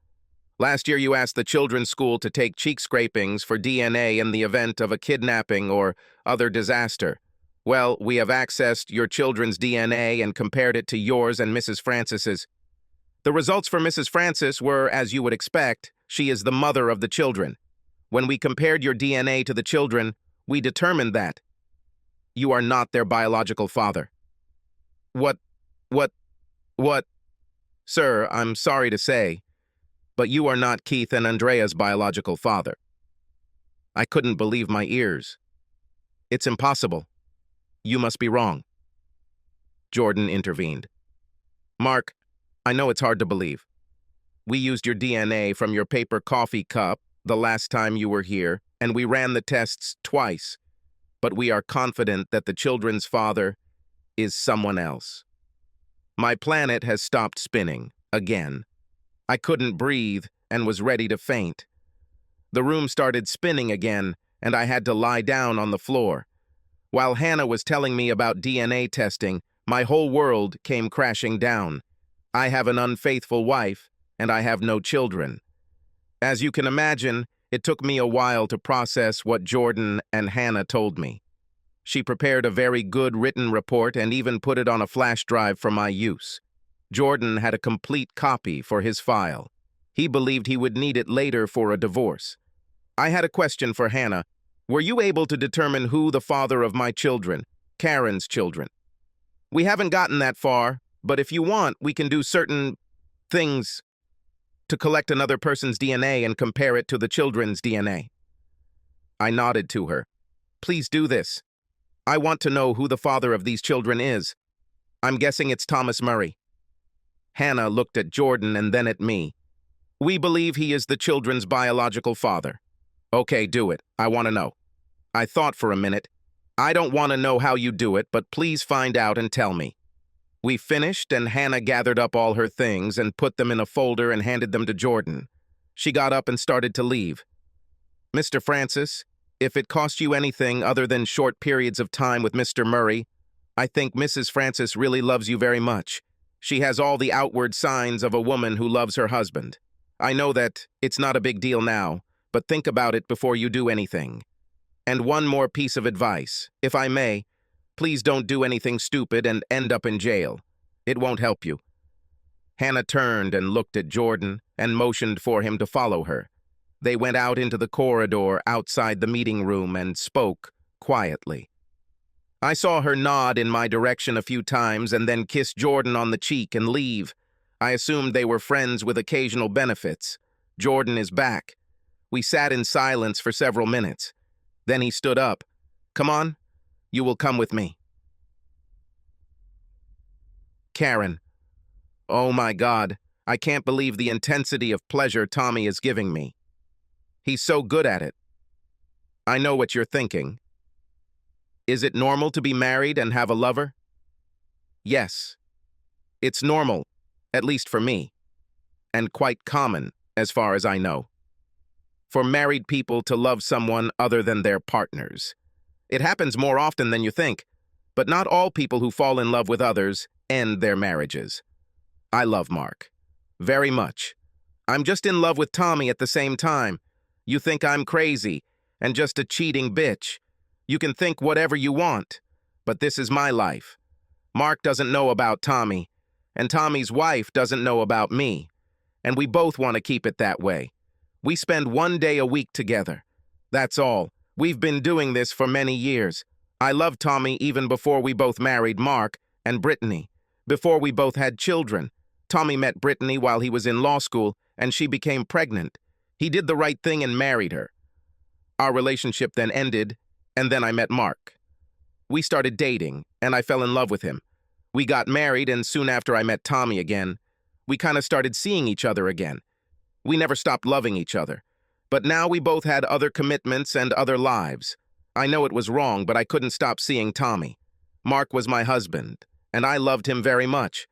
Last year you asked the children's school to take cheek scrapings for DNA in the event of a kidnapping or other disaster. Well, we have accessed your children's DNA and compared it to yours and Mrs. Francis's. The results for Mrs. Francis were, as you would expect, she is the mother of the children. When we compared your DNA to the children, we determined that you are not their biological father. What? Sir, I'm sorry to say, but you are not Keith and Andrea's biological father. I couldn't believe my ears. It's impossible. You must be wrong. Jordan intervened. Mark, I know it's hard to believe. We used your DNA from your paper coffee cup the last time you were here, and we ran the tests twice, but we are confident that the children's father is someone else. My planet has stopped spinning, again. I couldn't breathe and was ready to faint. The room started spinning again, and I had to lie down on the floor. While Hannah was telling me about DNA testing, my whole world came crashing down. I have an unfaithful wife, and I have no children. As you can imagine, It took me a while to process what Jordan and Hannah told me. She prepared a very good written report and even put it on a flash drive for my use. Jordan had a complete copy for his file. He believed he would need it later for a divorce. I had a question for Hannah. Were you able to determine who the father of my children, Karen's children? We haven't gotten that far, but if you want, we can do certain things to collect another person's DNA and compare it to the children's DNA. I nodded to her. Please do this. I want to know who the father of these children is. I'm guessing it's Thomas Murray. Hannah looked at Jordan and then at me. We believe he is the children's biological father. Okay, do it. I want to know. I thought for a minute. I don't want to know how you do it, but please find out and tell me. We finished, and Hannah gathered up all her things and put them in a folder and handed them to Jordan. She got up and started to leave. Mr. Francis, if it cost you anything other than short periods of time with Mr. Murray, I think Mrs. Francis really loves you very much. She has all the outward signs of a woman who loves her husband. I know that it's not a big deal now, but think about it before you do anything. And one more piece of advice, if I may, please don't do anything stupid and end up in jail. It won't help you. Hannah turned and looked at Jordan and motioned for him to follow her. They went out into the corridor outside the meeting room and spoke quietly. I saw her nod in my direction a few times and then kiss Jordan on the cheek and leave. I assumed they were friends with occasional benefits. Jordan is back. We sat in silence for several minutes. Then he stood up. Come on, you will come with me. Karen. Oh my God, I can't believe the intensity of pleasure Tommy is giving me. He's so good at it. I know what you're thinking. Is it normal to be married and have a lover? Yes. It's normal, at least for me, and quite common, as far as I know. For married people to love someone other than their partners. It happens more often than you think, but not all people who fall in love with others end their marriages. I love Mark. Very much. I'm just in love with Tommy at the same time. You think I'm crazy and just a cheating bitch. You can think whatever you want, but this is my life. Mark doesn't know about Tommy, and Tommy's wife doesn't know about me, and we both want to keep it that way. We spend one day a week together. That's all. We've been doing this for many years. I loved Tommy even before we both married Mark and Brittany, before we both had children. Tommy met Brittany while he was in law school, and she became pregnant. He did the right thing and married her. Our relationship then ended, and then I met Mark. We started dating, and I fell in love with him. We got married, and soon after I met Tommy again, we kind of started seeing each other again. We never stopped loving each other. But now we both had other commitments and other lives. I know it was wrong, but I couldn't stop seeing Tommy. Mark was my husband, and I loved him very much.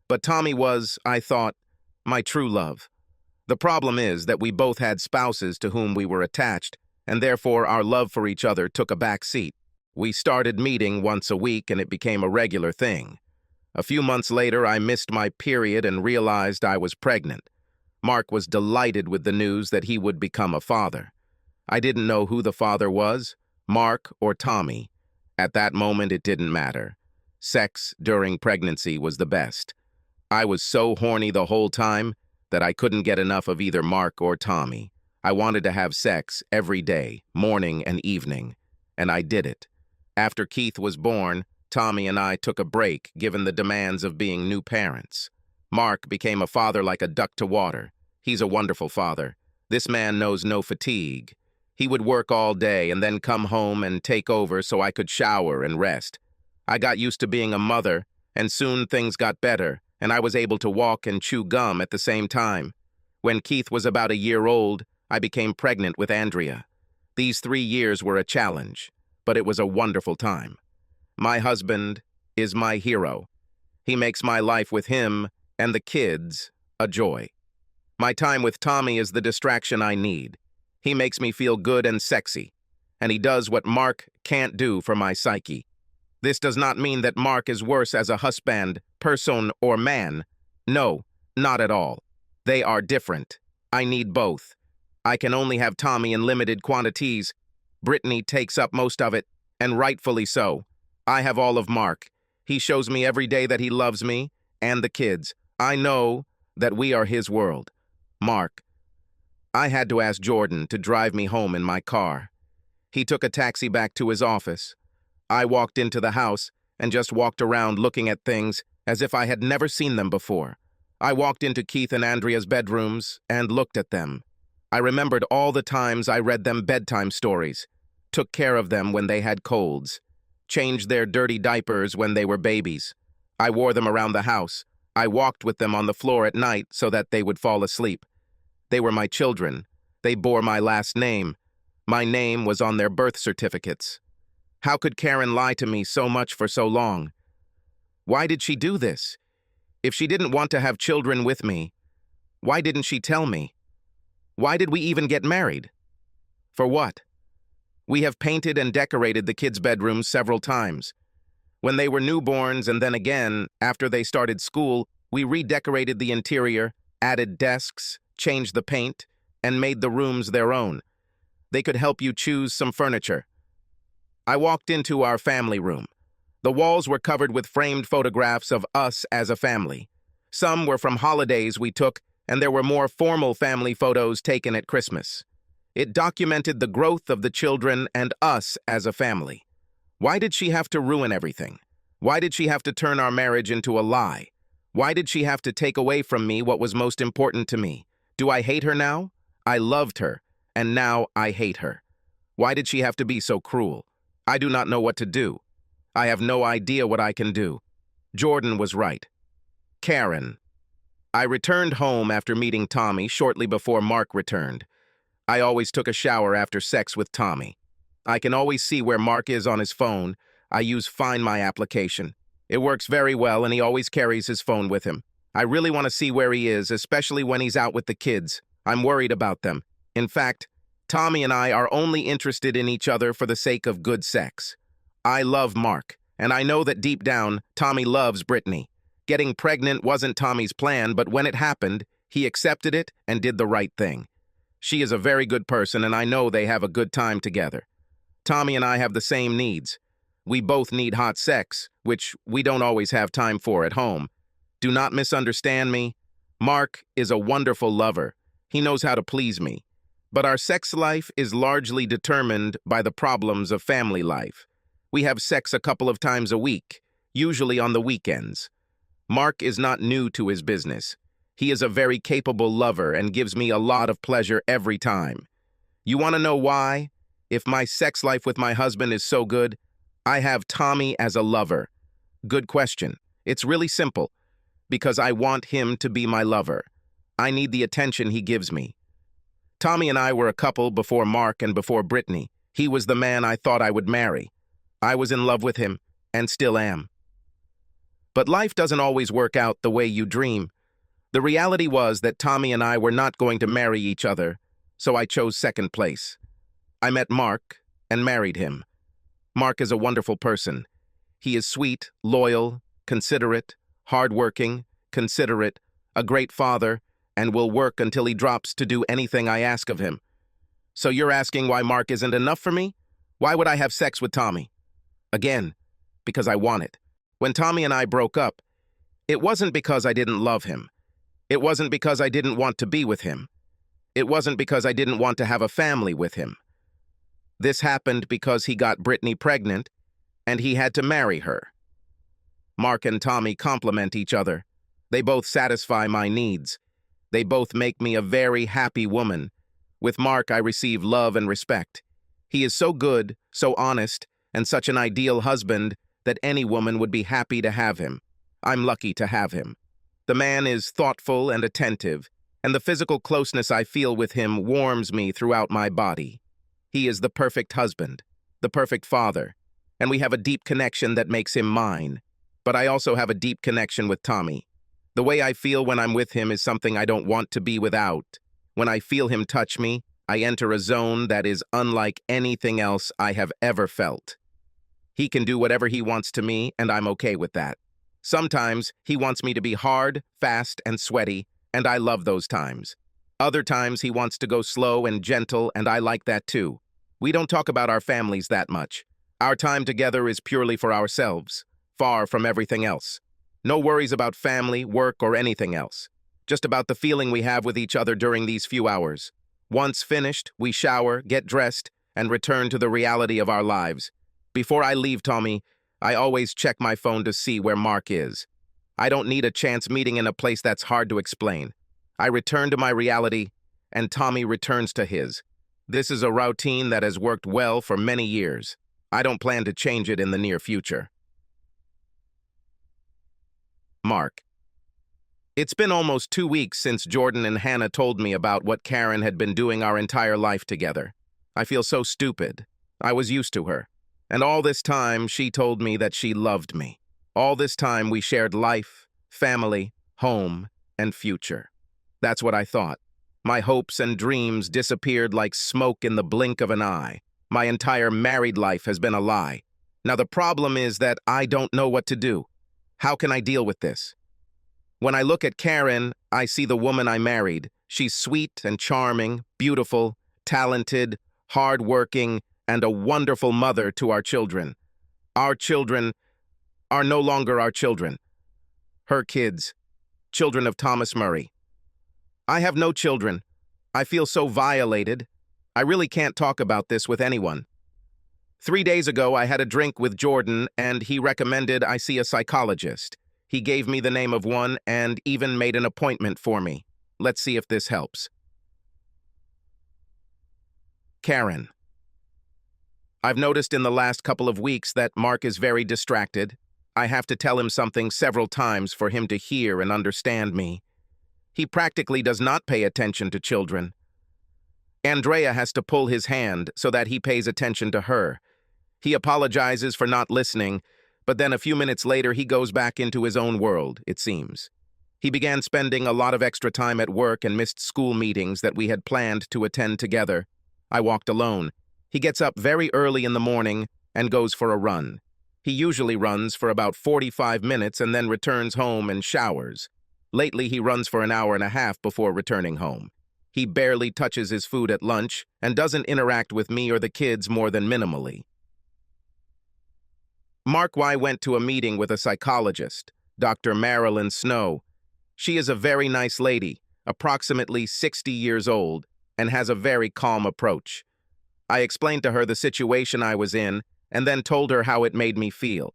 But Tommy was, I thought, my true love. The problem is that we both had spouses to whom we were attached, and therefore our love for each other took a back seat. We started meeting once a week, and it became a regular thing. A few months later, I missed my period and realized I was pregnant. Mark was delighted with the news that he would become a father. I didn't know who the father was, Mark or Tommy. At that moment, it didn't matter. Sex during pregnancy was the best. I was so horny the whole time that I couldn't get enough of either Mark or Tommy. I wanted to have sex every day, morning and evening, and I did it. After Keith was born, Tommy and I took a break given the demands of being new parents. Mark became a father like a duck to water. He's a wonderful father. This man knows no fatigue. He would work all day and then come home and take over so I could shower and rest. I got used to being a mother, and soon things got better, and I was able to walk and chew gum at the same time. When Keith was about a year old, I became pregnant with Andrea. These 3 years were a challenge, but it was a wonderful time. My husband is my hero. He makes my life with him and the kids a joy. My time with Tommy is the distraction I need. He makes me feel good and sexy, and he does what Mark can't do for my psyche. This does not mean that Mark is worse as a husband, person, or man. No, not at all. They are different. I need both. I can only have Tommy in limited quantities. Brittany takes up most of it, and rightfully so. I have all of Mark. He shows me every day that he loves me and the kids. I know that we are his world. Mark. I had to ask Jordan to drive me home in my car. He took a taxi back to his office. I walked into the house and just walked around looking at things as if I had never seen them before. I walked into Keith and Andrea's bedrooms and looked at them. I remembered all the times I read them bedtime stories, took care of them when they had colds, changed their dirty diapers when they were babies. I wore them around the house. I walked with them on the floor at night so that they would fall asleep. They were my children. They bore my last name. My name was on their birth certificates. How could Karen lie to me so much for so long? Why did she do this? If she didn't want to have children with me, why didn't she tell me? Why did we even get married? For what? We have painted and decorated the kids' bedrooms several times. When they were newborns and then again, after they started school, we redecorated the interior, added desks, changed the paint, and made the rooms their own. They could help you choose some furniture. I walked into our family room. The walls were covered with framed photographs of us as a family. Some were from holidays we took, and there were more formal family photos taken at Christmas. It documented the growth of the children and us as a family. Why did she have to ruin everything? Why did she have to turn our marriage into a lie? Why did she have to take away from me what was most important to me? Do I hate her now? I loved her, and now I hate her. Why did she have to be so cruel? I do not know what to do. I have no idea what I can do. Jordan was right. Karen. I returned home after meeting Tommy shortly before Mark returned. I always took a shower after sex with Tommy. I can always see where Mark is on his phone. I use Find My application. It works very well, and he always carries his phone with him. I really want to see where he is, especially when he's out with the kids. I'm worried about them. In fact, Tommy and I are only interested in each other for the sake of good sex. I love Mark, and I know that deep down, Tommy loves Brittany. Getting pregnant wasn't Tommy's plan, but when it happened, he accepted it and did the right thing. She is a very good person, and I know they have a good time together. Tommy and I have the same needs. We both need hot sex, which we don't always have time for at home. Do not misunderstand me. Mark is a wonderful lover. He knows how to please me. But our sex life is largely determined by the problems of family life. We have sex a couple of times a week, usually on the weekends. Mark is not new to his business. He is a very capable lover and gives me a lot of pleasure every time. You want to know why? If my sex life with my husband is so good, I have Tommy as a lover. Good question. It's really simple. Because I want him to be my lover. I need the attention he gives me. Tommy and I were a couple before Mark and before Brittany. He was the man I thought I would marry. I was in love with him, and still am. But life doesn't always work out the way you dream. The reality was that Tommy and I were not going to marry each other, so I chose second place. I met Mark and married him. Mark is a wonderful person. He is sweet, loyal, considerate, hardworking, considerate, a great father, and will work until he drops to do anything I ask of him. So you're asking why Mark isn't enough for me? Why would I have sex with Tommy? Again, because I want it. When Tommy and I broke up, it wasn't because I didn't love him. It wasn't because I didn't want to be with him. It wasn't because I didn't want to have a family with him. This happened because he got Brittany pregnant, and he had to marry her. Mark and Tommy complement each other. They both satisfy my needs. They both make me a very happy woman. With Mark, I receive love and respect. He is so good, so honest, and such an ideal husband that any woman would be happy to have him. I'm lucky to have him. The man is thoughtful and attentive, and the physical closeness I feel with him warms me throughout my body. He is the perfect husband, the perfect father, and we have a deep connection that makes him mine. But I also have a deep connection with Tommy. The way I feel when I'm with him is something I don't want to be without. When I feel him touch me, I enter a zone that is unlike anything else I have ever felt. He can do whatever he wants to me, and I'm okay with that. Sometimes he wants me to be hard, fast, and sweaty, and I love those times. Other times he wants to go slow and gentle, and I like that too. We don't talk about our families that much. Our time together is purely for ourselves, far from everything else. No worries about family, work, or anything else. Just about the feeling we have with each other during these few hours. Once finished, we shower, get dressed, and return to the reality of our lives. Before I leave Tommy, I always check my phone to see where Mark is. I don't need a chance meeting in a place that's hard to explain. I return to my reality, and Tommy returns to his. This is a routine that has worked well for many years. I don't plan to change it in the near future. Mark. It's been almost 2 weeks since Jordan and Hannah told me about what Karen had been doing our entire life together. I feel so stupid. I was used to her. And all this time, she told me that she loved me. All this time, we shared life, family, home, and future. That's what I thought. My hopes and dreams disappeared like smoke in the blink of an eye. My entire married life has been a lie. Now the problem is that I don't know what to do. How can I deal with this? When I look at Karen, I see the woman I married. She's sweet and charming, beautiful, talented, hardworking, and a wonderful mother to our children. Our children are no longer our children. Her kids, children of Thomas Murray. I have no children. I feel so violated. I really can't talk about this with anyone. 3 days ago, I had a drink with Jordan, and he recommended I see a psychologist. He gave me the name of one and even made an appointment for me. Let's see if this helps. Karen. I've noticed in the last couple of weeks that Mark is very distracted. I have to tell him something several times for him to hear and understand me. He practically does not pay attention to children. Andrea has to pull his hand so that he pays attention to her. He apologizes for not listening, but then a few minutes later he goes back into his own world, it seems. He began spending a lot of extra time at work and missed school meetings that we had planned to attend together. I walked alone. He gets up very early in the morning and goes for a run. He usually runs for about 45 minutes and then returns home and showers. Lately, he runs for an hour and a half before returning home. He barely touches his food at lunch and doesn't interact with me or the kids more than minimally. Mark Y. went to a meeting with a psychologist, Dr. Marilyn Snow. She is a very nice lady, approximately 60 years old, and has a very calm approach. I explained to her the situation I was in and then told her how it made me feel.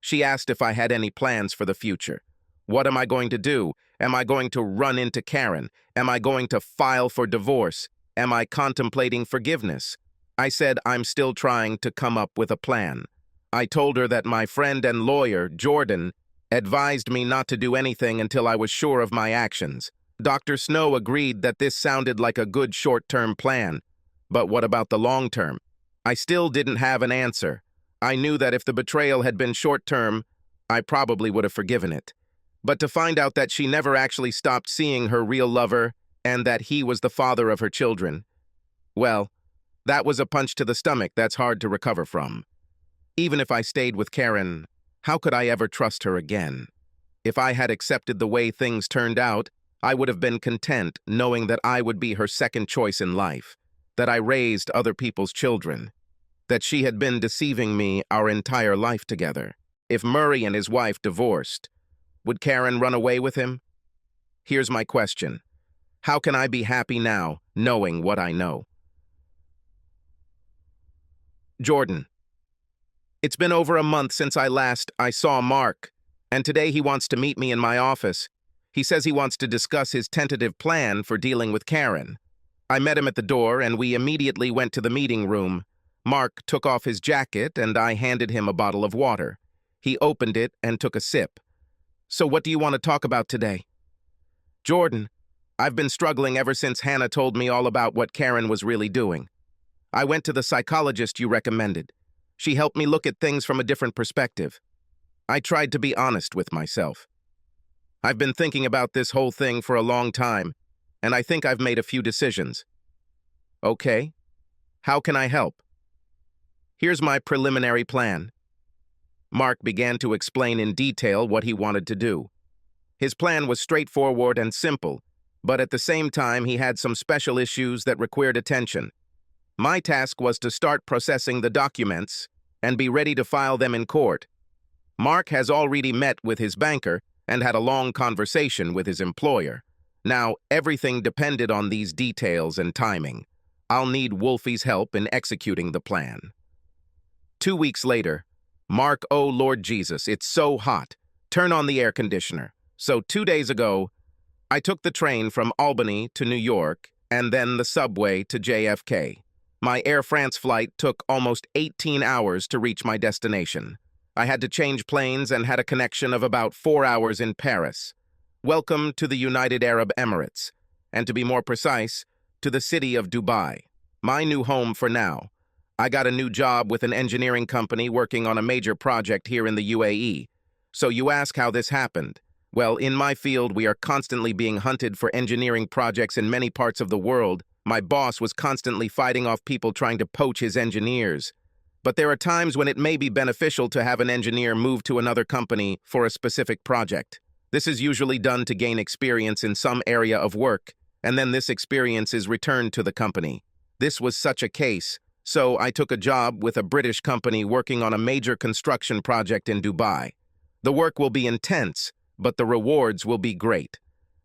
She asked if I had any plans for the future. What am I going to do? Am I going to run into Karen? Am I going to file for divorce? Am I contemplating forgiveness? I said I'm still trying to come up with a plan. I told her that my friend and lawyer, Jordan, advised me not to do anything until I was sure of my actions. Dr. Snow agreed that this sounded like a good short-term plan. But what about the long-term? I still didn't have an answer. I knew that if the betrayal had been short-term, I probably would have forgiven it. But to find out that she never actually stopped seeing her real lover and that he was the father of her children, well, that was a punch to the stomach that's hard to recover from. Even if I stayed with Karen, how could I ever trust her again? If I had accepted the way things turned out, I would have been content knowing that I would be her second choice in life, that I raised other people's children, that she had been deceiving me our entire life together. If Murray and his wife divorced, would Karen run away with him? Here's my question. How can I be happy now, knowing what I know? Jordan. It's been over a month since I saw Mark, and today he wants to meet me in my office. He says he wants to discuss his tentative plan for dealing with Karen. I met him at the door, and we immediately went to the meeting room. Mark took off his jacket, and I handed him a bottle of water. He opened it and took a sip. So what do you want to talk about today? Jordan, I've been struggling ever since Hannah told me all about what Karen was really doing. I went to the psychologist you recommended. She helped me look at things from a different perspective. I tried to be honest with myself. I've been thinking about this whole thing for a long time, and I think I've made a few decisions. Okay, how can I help? Here's my preliminary plan. Mark began to explain in detail what he wanted to do. His plan was straightforward and simple. but at the same time he had some special issues that required attention. My task was to start processing the documents and be ready to file them in court. Mark has already met with his banker and had a long conversation with his employer. Now, everything depended on these details and timing. I'll need Wolfie's help in executing the plan. 2 weeks later, Mark, oh Lord Jesus, it's so hot. Turn on the air conditioner. So 2 days ago, I took the train from Albany to New York and then the subway to JFK. My Air France flight took almost 18 hours to reach my destination. I had to change planes and had a connection of about 4 hours in Paris. Welcome to the United Arab Emirates, and to be more precise, to the city of Dubai. My new home for now. I got a new job with an engineering company working on a major project here in the UAE. So you ask how this happened. Well, in my field, we are constantly being hunted for engineering projects in many parts of the world. My boss was constantly fighting off people trying to poach his engineers. But there are times when it may be beneficial to have an engineer move to another company for a specific project. This is usually done to gain experience in some area of work, and then this experience is returned to the company. This was such a case, so I took a job with a British company working on a major construction project in Dubai. The work will be intense, but the rewards will be great.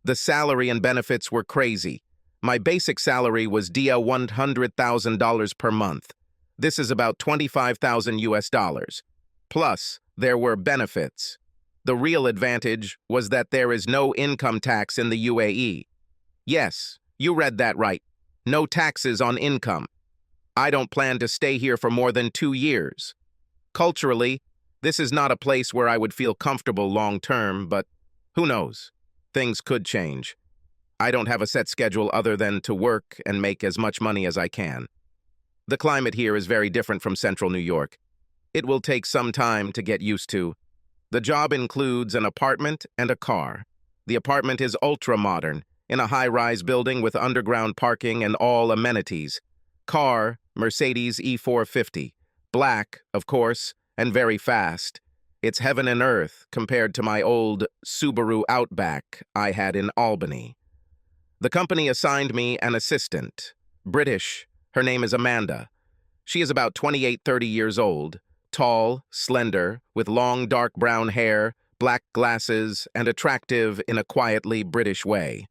The salary and benefits were crazy. My basic salary was $100,000 per month. This is about 25,000 US dollars. Plus, there were benefits. The real advantage was that there is no income tax in the UAE. Yes, you read that right. No taxes on income. I don't plan to stay here for more than 2 years. Culturally, this is not a place where I would feel comfortable long-term, but who knows? Things could change. I don't have a set schedule other than to work and make as much money as I can. The climate here is very different from central New York. It will take some time to get used to. The job includes an apartment and a car. The apartment is ultra-modern, in a high-rise building with underground parking and all amenities. Car, Mercedes E450. Black, of course, and very fast. It's heaven and earth compared to my old Subaru Outback I had in Albany. The company assigned me an assistant. British. Her name is Amanda. She is about 28-30 years old. Tall, slender, with long dark brown hair, black glasses, and attractive in a quietly British way.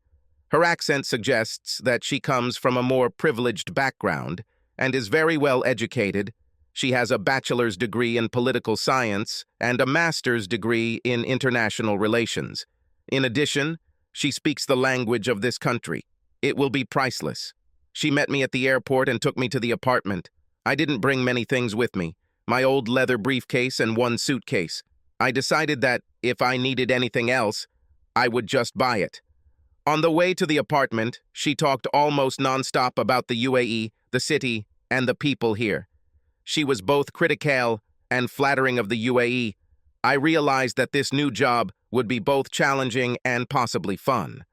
Her accent suggests that she comes from a more privileged background and is very well educated. She has a bachelor's degree in political science and a master's degree in international relations. In addition, she speaks the language of this country. It will be priceless. She met me at the airport and took me to the apartment. I didn't bring many things with me. My old leather briefcase and one suitcase. I decided that if I needed anything else, I would just buy it. On the way to the apartment, she talked almost nonstop about the UAE, the city, and the people here. She was both critical and flattering of the UAE. I realized that this new job would be both challenging and possibly fun.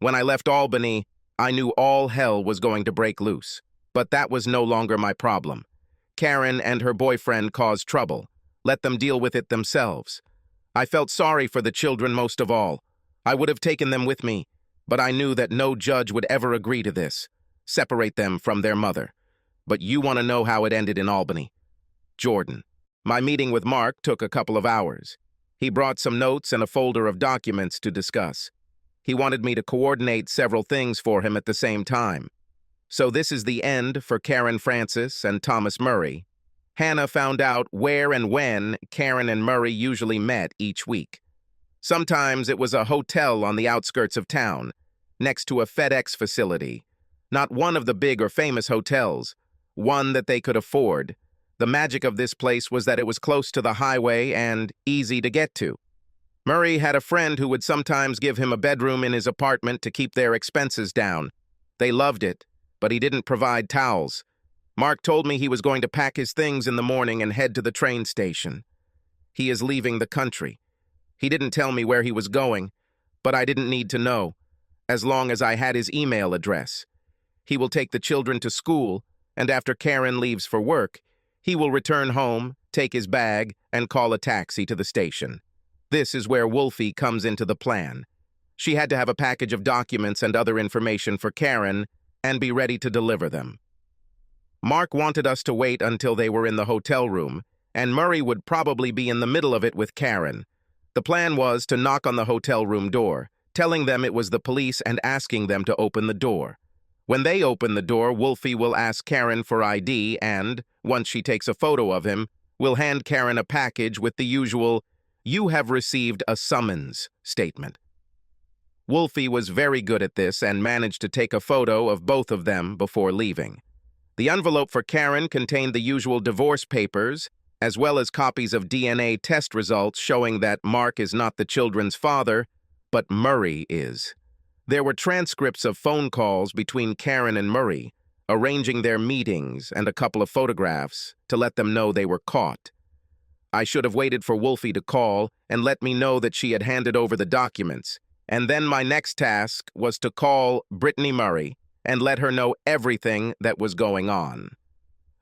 When I left Albany, I knew all hell was going to break loose. But that was no longer my problem. Karen and her boyfriend caused trouble. Let them deal with it themselves. I felt sorry for the children most of all. I would have taken them with me, but I knew that no judge would ever agree to this. Separate them from their mother. But you want to know how it ended in Albany. Jordan. My meeting with Mark took a couple of hours. He brought some notes and a folder of documents to discuss. He wanted me to coordinate several things for him at the same time. So this is the end for Karen Francis and Thomas Murray. Hannah found out where and when Karen and Murray usually met each week. Sometimes it was a hotel on the outskirts of town, next to a FedEx facility. Not one of the big or famous hotels, one that they could afford. The magic of this place was that it was close to the highway and easy to get to. Murray had a friend who would sometimes give him a bedroom in his apartment to keep their expenses down. They loved it, but he didn't provide towels. Mark told me he was going to pack his things in the morning and head to the train station. He is leaving the country. He didn't tell me where he was going, but I didn't need to know, as long as I had his email address. He will take the children to school, and after Karen leaves for work, he will return home, take his bag, and call a taxi to the station. This is where Wolfie comes into the plan. She had to have a package of documents and other information for Karen and be ready to deliver them. Mark wanted us to wait until they were in the hotel room, and Murray would probably be in the middle of it with Karen. The plan was to knock on the hotel room door, telling them it was the police and asking them to open the door. When they open the door, Wolfie will ask Karen for ID and, once she takes a photo of him, will hand Karen a package with the usual, "You have received a summons" statement. Wolfie was very good at this and managed to take a photo of both of them before leaving. The envelope for Karen contained the usual divorce papers, as well as copies of DNA test results showing that Mark is not the children's father, but Murray is. There were transcripts of phone calls between Karen and Murray, arranging their meetings and a couple of photographs to let them know they were caught. I should have waited for Wolfie to call and let me know that she had handed over the documents, and then my next task was to call Brittany Murray and let her know everything that was going on.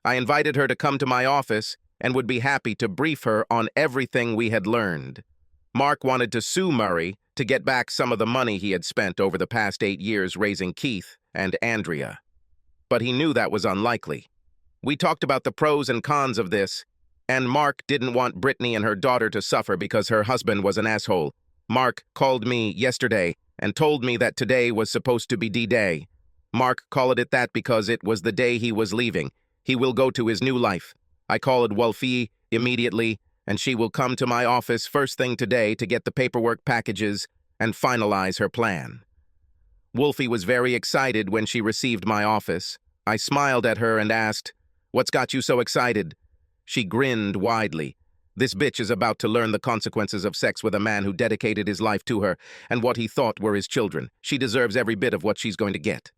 I invited her to come to my office and would be happy to brief her on everything we had learned. Mark wanted to sue Murray to get back some of the money he had spent over the past 8 years raising Keith and Andrea. But he knew that was unlikely. We talked about the pros and cons of this, and Mark didn't want Brittany and her daughter to suffer because her husband was an asshole. Mark called me yesterday and told me that today was supposed to be D-Day. Mark called it that because it was the day he was leaving. He will go to his new life. I called Wolfie immediately, and she will come to my office first thing today to get the paperwork packages and finalize her plan. Wolfie was very excited when she received my office. I smiled at her and asked, "What's got you so excited?" She grinned widely. This bitch is about to learn the consequences of sex with a man who dedicated his life to her and what he thought were his children. She deserves every bit of what she's going to get.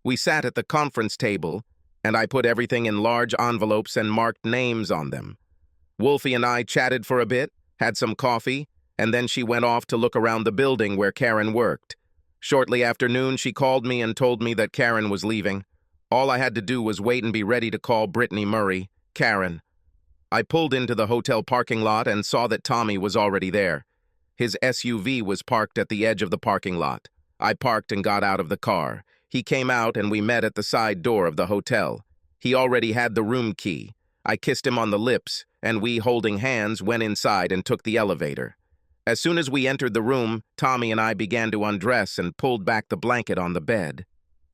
We sat at the conference table, and I put everything in large envelopes and marked names on them. Wolfie and I chatted for a bit, had some coffee, and then she went off to look around the building where Karen worked. Shortly after noon, she called me and told me that Karen was leaving. All I had to do was wait and be ready to call Brittany Murray, Karen. I pulled into the hotel parking lot and saw that Tommy was already there. His SUV was parked at the edge of the parking lot. I parked and got out of the car. He came out and we met at the side door of the hotel. He already had the room key. I kissed him on the lips, and we, holding hands, went inside and took the elevator. As soon as we entered the room, Tommy and I began to undress and pulled back the blanket on the bed.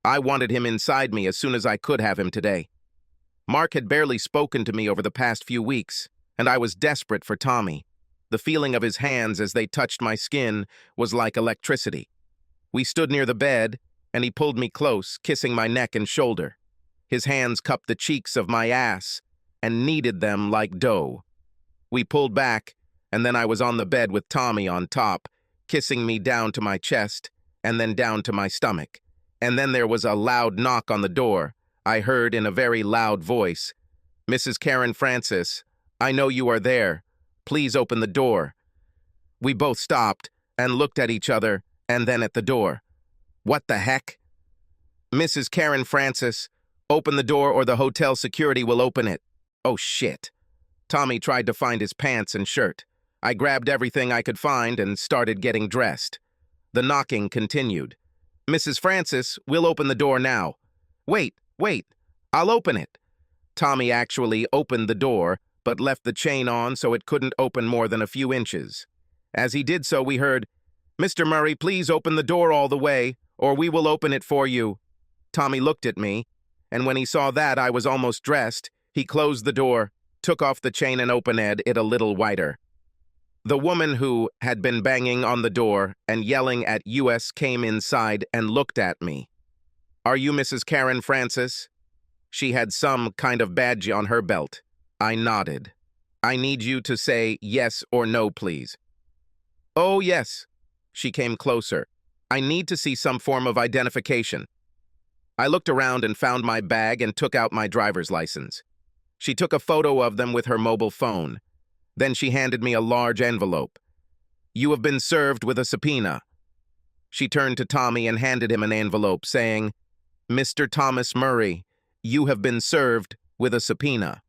I wanted him inside me as soon as I could have him today. Mark had barely spoken to me over the past few weeks, and I was desperate for Tommy. The feeling of his hands as they touched my skin was like electricity. We stood near the bed, and he pulled me close, kissing my neck and shoulder. His hands cupped the cheeks of my ass and kneaded them like dough. We pulled back, and then I was on the bed with Tommy on top, kissing me down to my chest and then down to my stomach. And then there was a loud knock on the door. I heard in a very loud voice, "Mrs. Karen Francis, I know you are there. Please open the door." We both stopped and looked at each other and then at the door. What the heck? "Mrs. Karen Francis, open the door or the hotel security will open it." Oh shit. Tommy tried to find his pants and shirt. I grabbed everything I could find and started getting dressed. The knocking continued. "Mrs. Francis, we'll open the door now." Wait, I'll open it." Tommy actually opened the door, but left the chain on so it couldn't open more than a few inches. As he did so, we heard, "Mr. Murray, please open the door all the way, or we will open it for you." Tommy looked at me, and when he saw that I was almost dressed, he closed the door, took off the chain and opened it a little wider. The woman who had been banging on the door and yelling at us came inside and looked at me. "Are you Mrs. Karen Francis?" She had some kind of badge on her belt. I nodded. "I need you to say yes or no, please." "Oh, yes." She came closer. "I need to see some form of identification." I looked around and found my bag and took out my driver's license. She took a photo of them with her mobile phone. Then she handed me a large envelope. "You have been served with a subpoena." She turned to Tommy and handed him an envelope, saying, "Mr. Thomas Murray, you have been served with a subpoena."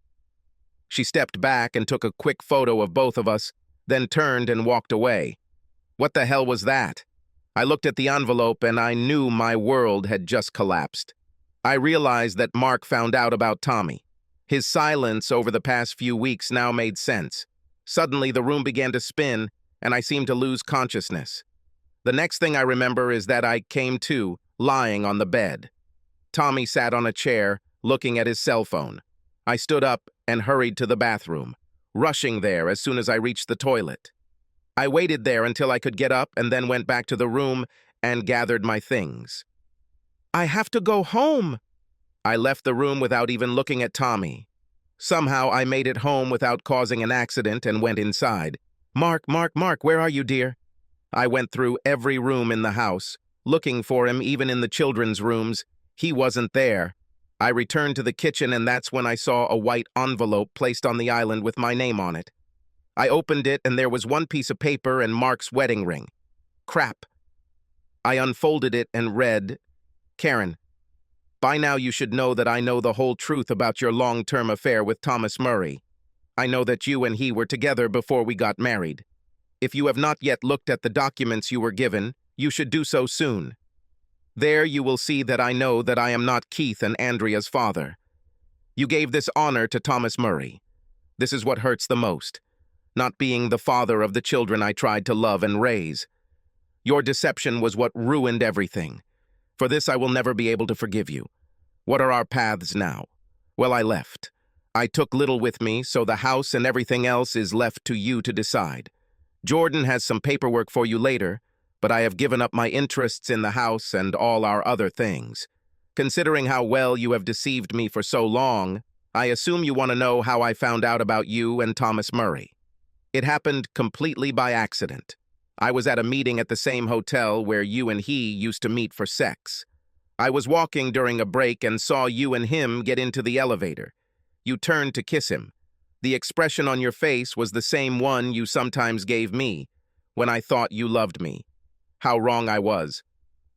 She stepped back and took a quick photo of both of us, then turned and walked away. What the hell was that? I looked at the envelope and I knew my world had just collapsed. I realized that Mark found out about Tommy. His silence over the past few weeks now made sense. Suddenly, the room began to spin, and I seemed to lose consciousness. The next thing I remember is that I came to, lying on the bed. Tommy sat on a chair, looking at his cell phone. I stood up and hurried to the bathroom, rushing there as soon as I reached the toilet. I waited there until I could get up and then went back to the room and gathered my things. I have to go home. I left the room without even looking at Tommy. Somehow I made it home without causing an accident and went inside. Mark, where are you, dear? I went through every room in the house, looking for him even in the children's rooms. He wasn't there. I returned to the kitchen and that's when I saw a white envelope placed on the island with my name on it. I opened it and there was one piece of paper and Mark's wedding ring. Crap. I unfolded it and read, Karen, by now you should know that I know the whole truth about your long-term affair with Thomas Murray. I know that you and he were together before we got married. If you have not yet looked at the documents you were given, you should do so soon. There you will see that I know that I am not Keith and Andrea's father. You gave this honor to Thomas Murray. This is what hurts the most, not being the father of the children I tried to love and raise. Your deception was what ruined everything. For this I will never be able to forgive you. What are our paths now? Well, I left. I took little with me, so the house and everything else is left to you to decide. Jordan has some paperwork for you later, but I have given up my interests in the house and all our other things. Considering how well you have deceived me for so long, I assume you want to know how I found out about you and Thomas Murray. It happened completely by accident. I was at a meeting at the same hotel where you and he used to meet for sex. I was walking during a break and saw you and him get into the elevator. You turned to kiss him. The expression on your face was the same one you sometimes gave me when I thought you loved me. How wrong I was.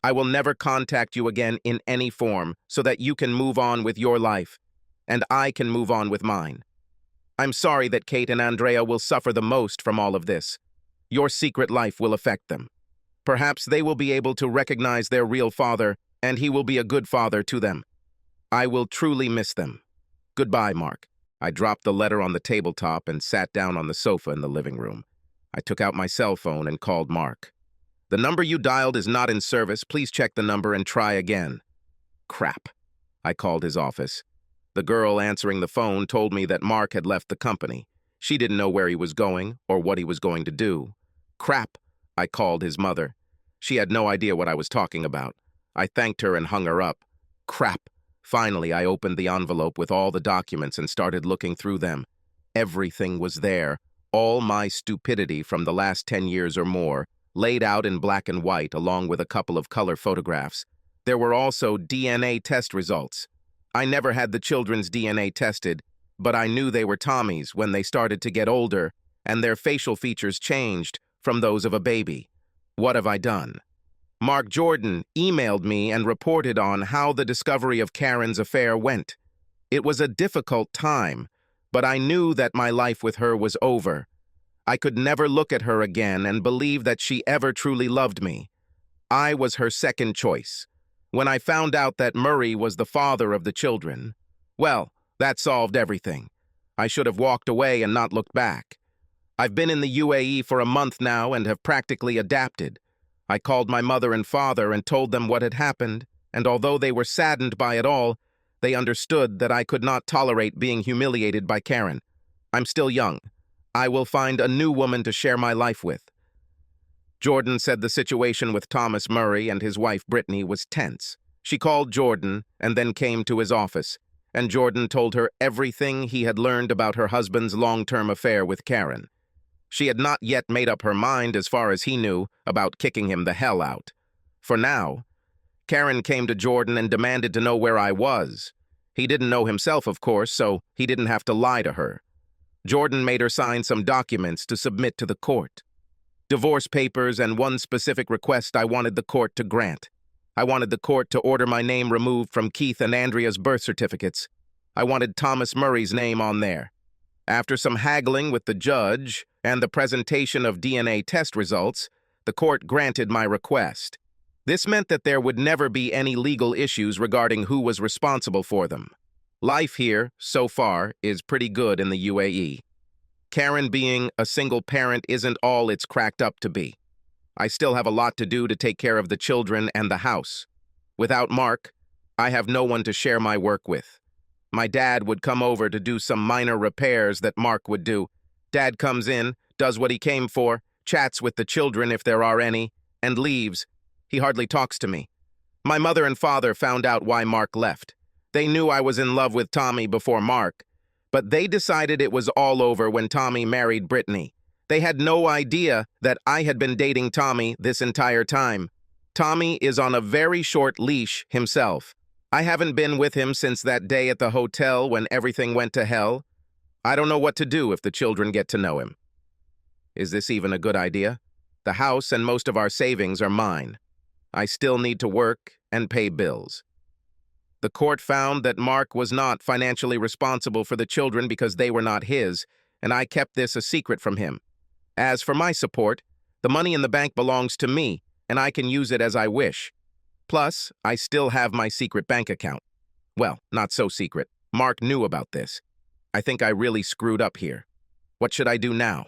I will never contact you again in any form so that you can move on with your life, and I can move on with mine. I'm sorry that Kate and Andrea will suffer the most from all of this. Your secret life will affect them. Perhaps they will be able to recognize their real father, and he will be a good father to them. I will truly miss them. Goodbye, Mark. I dropped the letter on the tabletop and sat down on the sofa in the living room. I took out my cell phone and called Mark. The number you dialed is not in service. Please check the number and try again. Crap. I called his office. The girl answering the phone told me that Mark had left the company. She didn't know where he was going or what he was going to do. Crap. I called his mother. She had no idea what I was talking about. I thanked her and hung her up. Crap. Finally, I opened the envelope with all the documents and started looking through them. Everything was there, all my stupidity from the last 10 years or more, laid out in black and white along with a couple of color photographs. There were also DNA test results. I never had the children's DNA tested, but I knew they were Tommy's when they started to get older, and their facial features changed from those of a baby. What have I done? Mark Jordan emailed me and reported on how the discovery of Karen's affair went. It was a difficult time, but I knew that my life with her was over. I could never look at her again and believe that she ever truly loved me. I was her second choice. When I found out that Murray was the father of the children, well, that solved everything. I should have walked away and not looked back. I've been in the UAE for a month now and have practically adapted. I called my mother and father and told them what had happened, and although they were saddened by it all, they understood that I could not tolerate being humiliated by Karen. I'm still young. I will find a new woman to share my life with. Jordan said the situation with Thomas Murray and his wife Brittany was tense. She called Jordan and then came to his office, and Jordan told her everything he had learned about her husband's long-term affair with Karen. She had not yet made up her mind, as far as he knew, about kicking him the hell out. For now, Karen came to Jordan and demanded to know where I was. He didn't know himself, of course, so he didn't have to lie to her. Jordan made her sign some documents to submit to the court. Divorce papers and one specific request I wanted the court to grant. I wanted the court to order my name removed from Keith and Andrea's birth certificates. I wanted Thomas Murray's name on there. After some haggling with the judge and the presentation of DNA test results, the court granted my request. This meant that there would never be any legal issues regarding who was responsible for them. Life here, so far, is pretty good in the UAE. Karen being a single parent isn't all it's cracked up to be. I still have a lot to do to take care of the children and the house. Without Mark, I have no one to share my work with. My dad would come over to do some minor repairs that Mark would do. Dad comes in, does what he came for, chats with the children if there are any, and leaves. He hardly talks to me. My mother and father found out why Mark left. They knew I was in love with Tommy before Mark, but they decided it was all over when Tommy married Brittany. They had no idea that I had been dating Tommy this entire time. Tommy is on a very short leash himself. I haven't been with him since that day at the hotel when everything went to hell. I don't know what to do if the children get to know him. Is this even a good idea? The house and most of our savings are mine. I still need to work and pay bills. The court found that Mark was not financially responsible for the children because they were not his, and I kept this a secret from him. As for my support, the money in the bank belongs to me, and I can use it as I wish. Plus, I still have my secret bank account. Well, not so secret. Mark knew about this. I think I really screwed up here. What should I do now?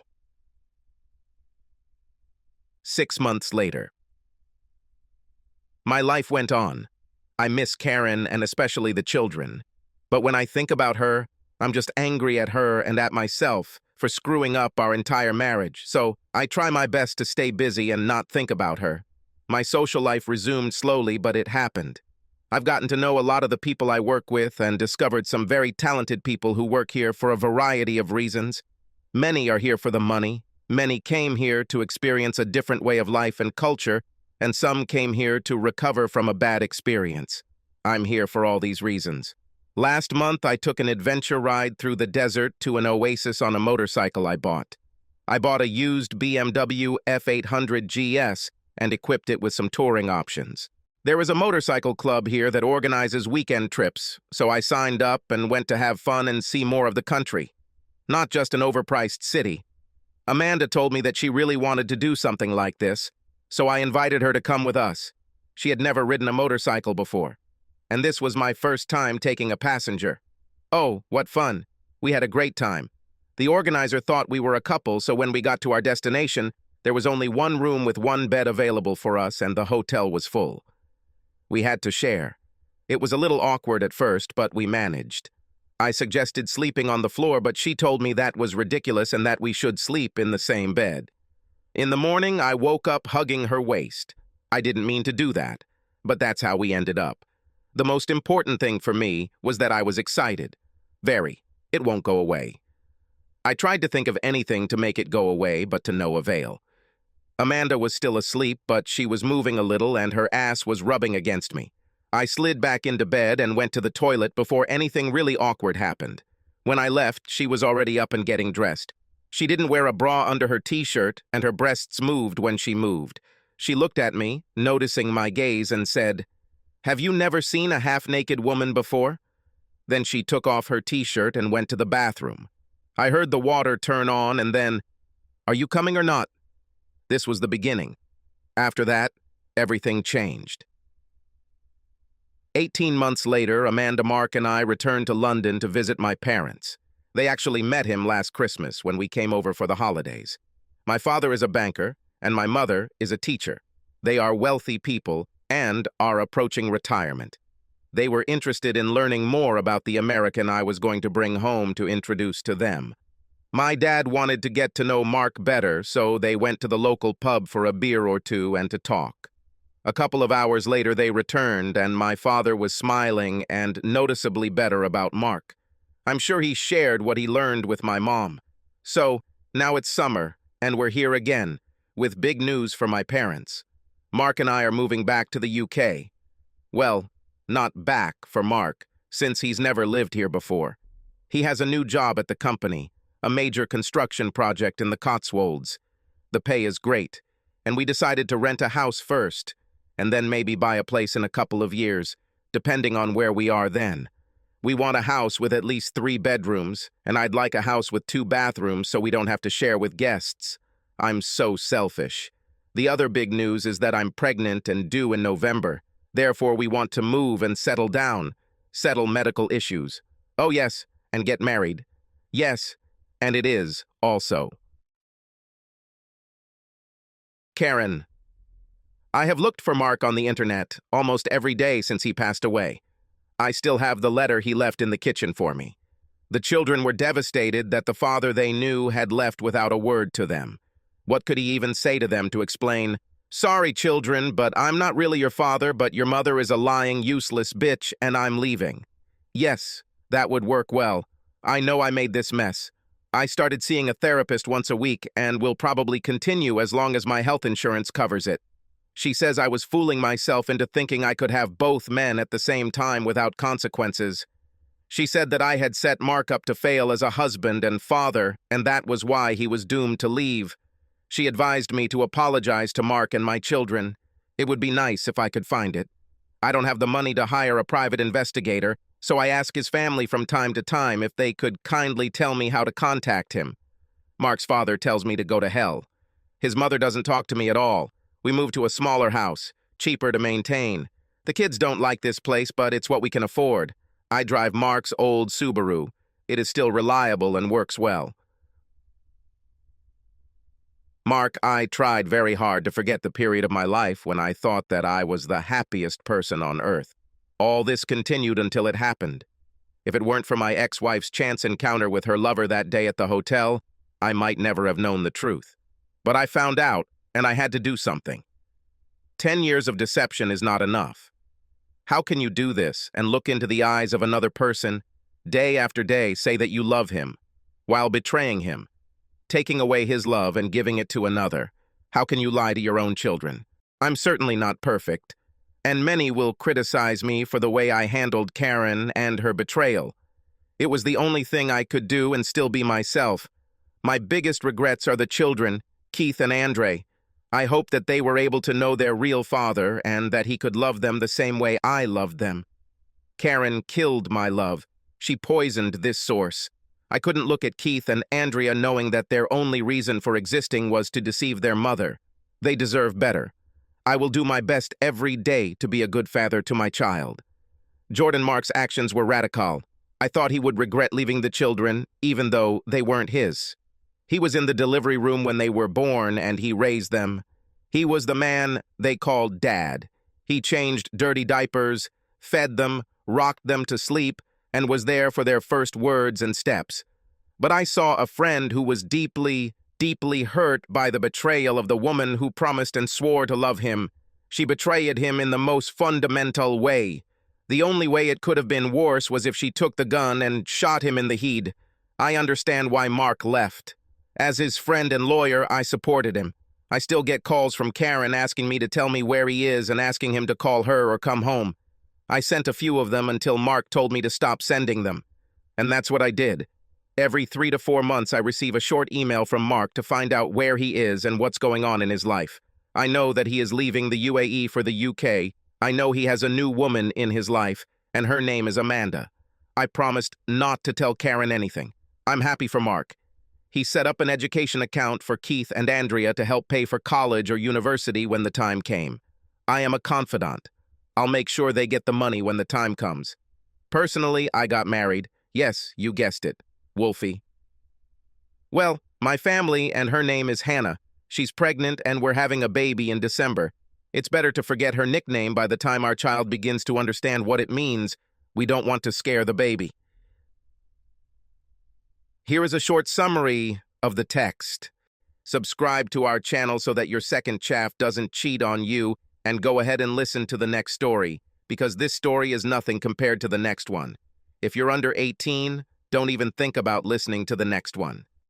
6 months later. My life went on. I miss Karen and especially the children. But when I think about her, I'm just angry at her and at myself for screwing up our entire marriage, so I try my best to stay busy and not think about her. My social life resumed slowly, but it happened. I've gotten to know a lot of the people I work with and discovered some very talented people who work here for a variety of reasons. Many are here for the money, many came here to experience a different way of life and culture, and some came here to recover from a bad experience. I'm here for all these reasons. Last month, I took an adventure ride through the desert to an oasis on a motorcycle I bought. I bought a used BMW F800 GS and equipped it with some touring options. There is a motorcycle club here that organizes weekend trips, so I signed up and went to have fun and see more of the country. Not just an overpriced city. Amanda told me that she really wanted to do something like this, so I invited her to come with us. She had never ridden a motorcycle before, and this was my first time taking a passenger. Oh, what fun. We had a great time. The organizer thought we were a couple, so when we got to our destination, there was only one room with one bed available for us, and the hotel was full. We had to share. It was a little awkward at first, but we managed. I suggested sleeping on the floor, but she told me that was ridiculous and that we should sleep in the same bed. In the morning, I woke up hugging her waist. I didn't mean to do that, but that's how we ended up. The most important thing for me was that I was excited. Very. It won't go away. I tried to think of anything to make it go away, but to no avail. Amanda was still asleep, but she was moving a little and her ass was rubbing against me. I slid back into bed and went to the toilet before anything really awkward happened. When I left, she was already up and getting dressed. She didn't wear a bra under her t-shirt, and her breasts moved when she moved. She looked at me, noticing my gaze, and said, "Have you never seen a half-naked woman before?" Then she took off her t-shirt and went to the bathroom. I heard the water turn on and then, "Are you coming or not?" This was the beginning. After that, everything changed. 18 months later, Amanda, Mark, and I returned to London to visit my parents. They actually met him last Christmas when we came over for the holidays. My father is a banker, and my mother is a teacher. They are wealthy people and are approaching retirement. They were interested in learning more about the American I was going to bring home to introduce to them. My dad wanted to get to know Mark better, so they went to the local pub for a beer or two and to talk. A couple of hours later, they returned, and my father was smiling and noticeably better about Mark. I'm sure he shared what he learned with my mom. So, now it's summer, and we're here again, with big news for my parents. Mark and I are moving back to the UK. Well, not back for Mark, since he's never lived here before. He has a new job at the company, a major construction project in the Cotswolds. The pay is great, and we decided to rent a house first, and then maybe buy a place in a couple of years, depending on where we are then. We want a house with at least 3 bedrooms, and I'd like a house with 2 bathrooms so we don't have to share with guests. I'm so selfish. The other big news is that I'm pregnant and due in November. Therefore, we want to move and settle down, settle medical issues. Oh, yes, and get married. Yes, and it is, also. Karen. I have looked for Mark on the internet almost every day since he passed away. I still have the letter he left in the kitchen for me. The children were devastated that the father they knew had left without a word to them. What could he even say to them to explain, "Sorry, children, but I'm not really your father, but your mother is a lying, useless bitch, and I'm leaving." Yes, that would work well. I know I made this mess. I started seeing a therapist once a week and will probably continue as long as my health insurance covers it. She says I was fooling myself into thinking I could have both men at the same time without consequences. She said that I had set Mark up to fail as a husband and father, and that was why he was doomed to leave. She advised me to apologize to Mark and my children. It would be nice if I could find it. I don't have the money to hire a private investigator, so I ask his family from time to time if they could kindly tell me how to contact him. Mark's father tells me to go to hell. His mother doesn't talk to me at all. We moved to a smaller house, cheaper to maintain. The kids don't like this place, but it's what we can afford. I drive Mark's old Subaru. It is still reliable and works well. Mark, I tried very hard to forget the period of my life when I thought that I was the happiest person on earth. All this continued until it happened. If it weren't for my ex-wife's chance encounter with her lover that day at the hotel, I might never have known the truth. But I found out, and I had to do something. 10 years of deception is not enough. How can you do this and look into the eyes of another person, day after day say that you love him, while betraying him, taking away his love and giving it to another? How can you lie to your own children? I'm certainly not perfect, and many will criticize me for the way I handled Karen and her betrayal. It was the only thing I could do and still be myself. My biggest regrets are the children, Keith and Andre. I hope that they were able to know their real father and that he could love them the same way I loved them. Karen killed my love. She poisoned this source. I couldn't look at Keith and Andrea knowing that their only reason for existing was to deceive their mother. They deserve better. I will do my best every day to be a good father to my child. Jordan Mark's actions were radical. I thought he would regret leaving the children, even though they weren't his. He was in the delivery room when they were born, and he raised them. He was the man they called Dad. He changed dirty diapers, fed them, rocked them to sleep, and was there for their first words and steps. But I saw a friend who was deeply, deeply hurt by the betrayal of the woman who promised and swore to love him. She betrayed him in the most fundamental way. The only way it could have been worse was if she took the gun and shot him in the head. I understand why Mark left. As his friend and lawyer, I supported him. I still get calls from Karen asking me to tell me where he is and asking him to call her or come home. I sent a few of them until Mark told me to stop sending them. And that's what I did. Every 3 to 4 months, I receive a short email from Mark to find out where he is and what's going on in his life. I know that he is leaving the UAE for the UK. I know he has a new woman in his life, and her name is Amanda. I promised not to tell Karen anything. I'm happy for Mark. He set up an education account for Keith and Andrea to help pay for college or university when the time came. I am a confidant. I'll make sure they get the money when the time comes. Personally, I got married. Yes, you guessed it. Wolfie. Well, my family, and her name is Hannah. She's pregnant and we're having a baby in December. It's better to forget her nickname by the time our child begins to understand what it means. We don't want to scare the baby. Here is a short summary of the text. Subscribe to our channel so that your second chaff doesn't cheat on you, and go ahead and listen to the next story, because this story is nothing compared to the next one. If you're under 18, don't even think about listening to the next one.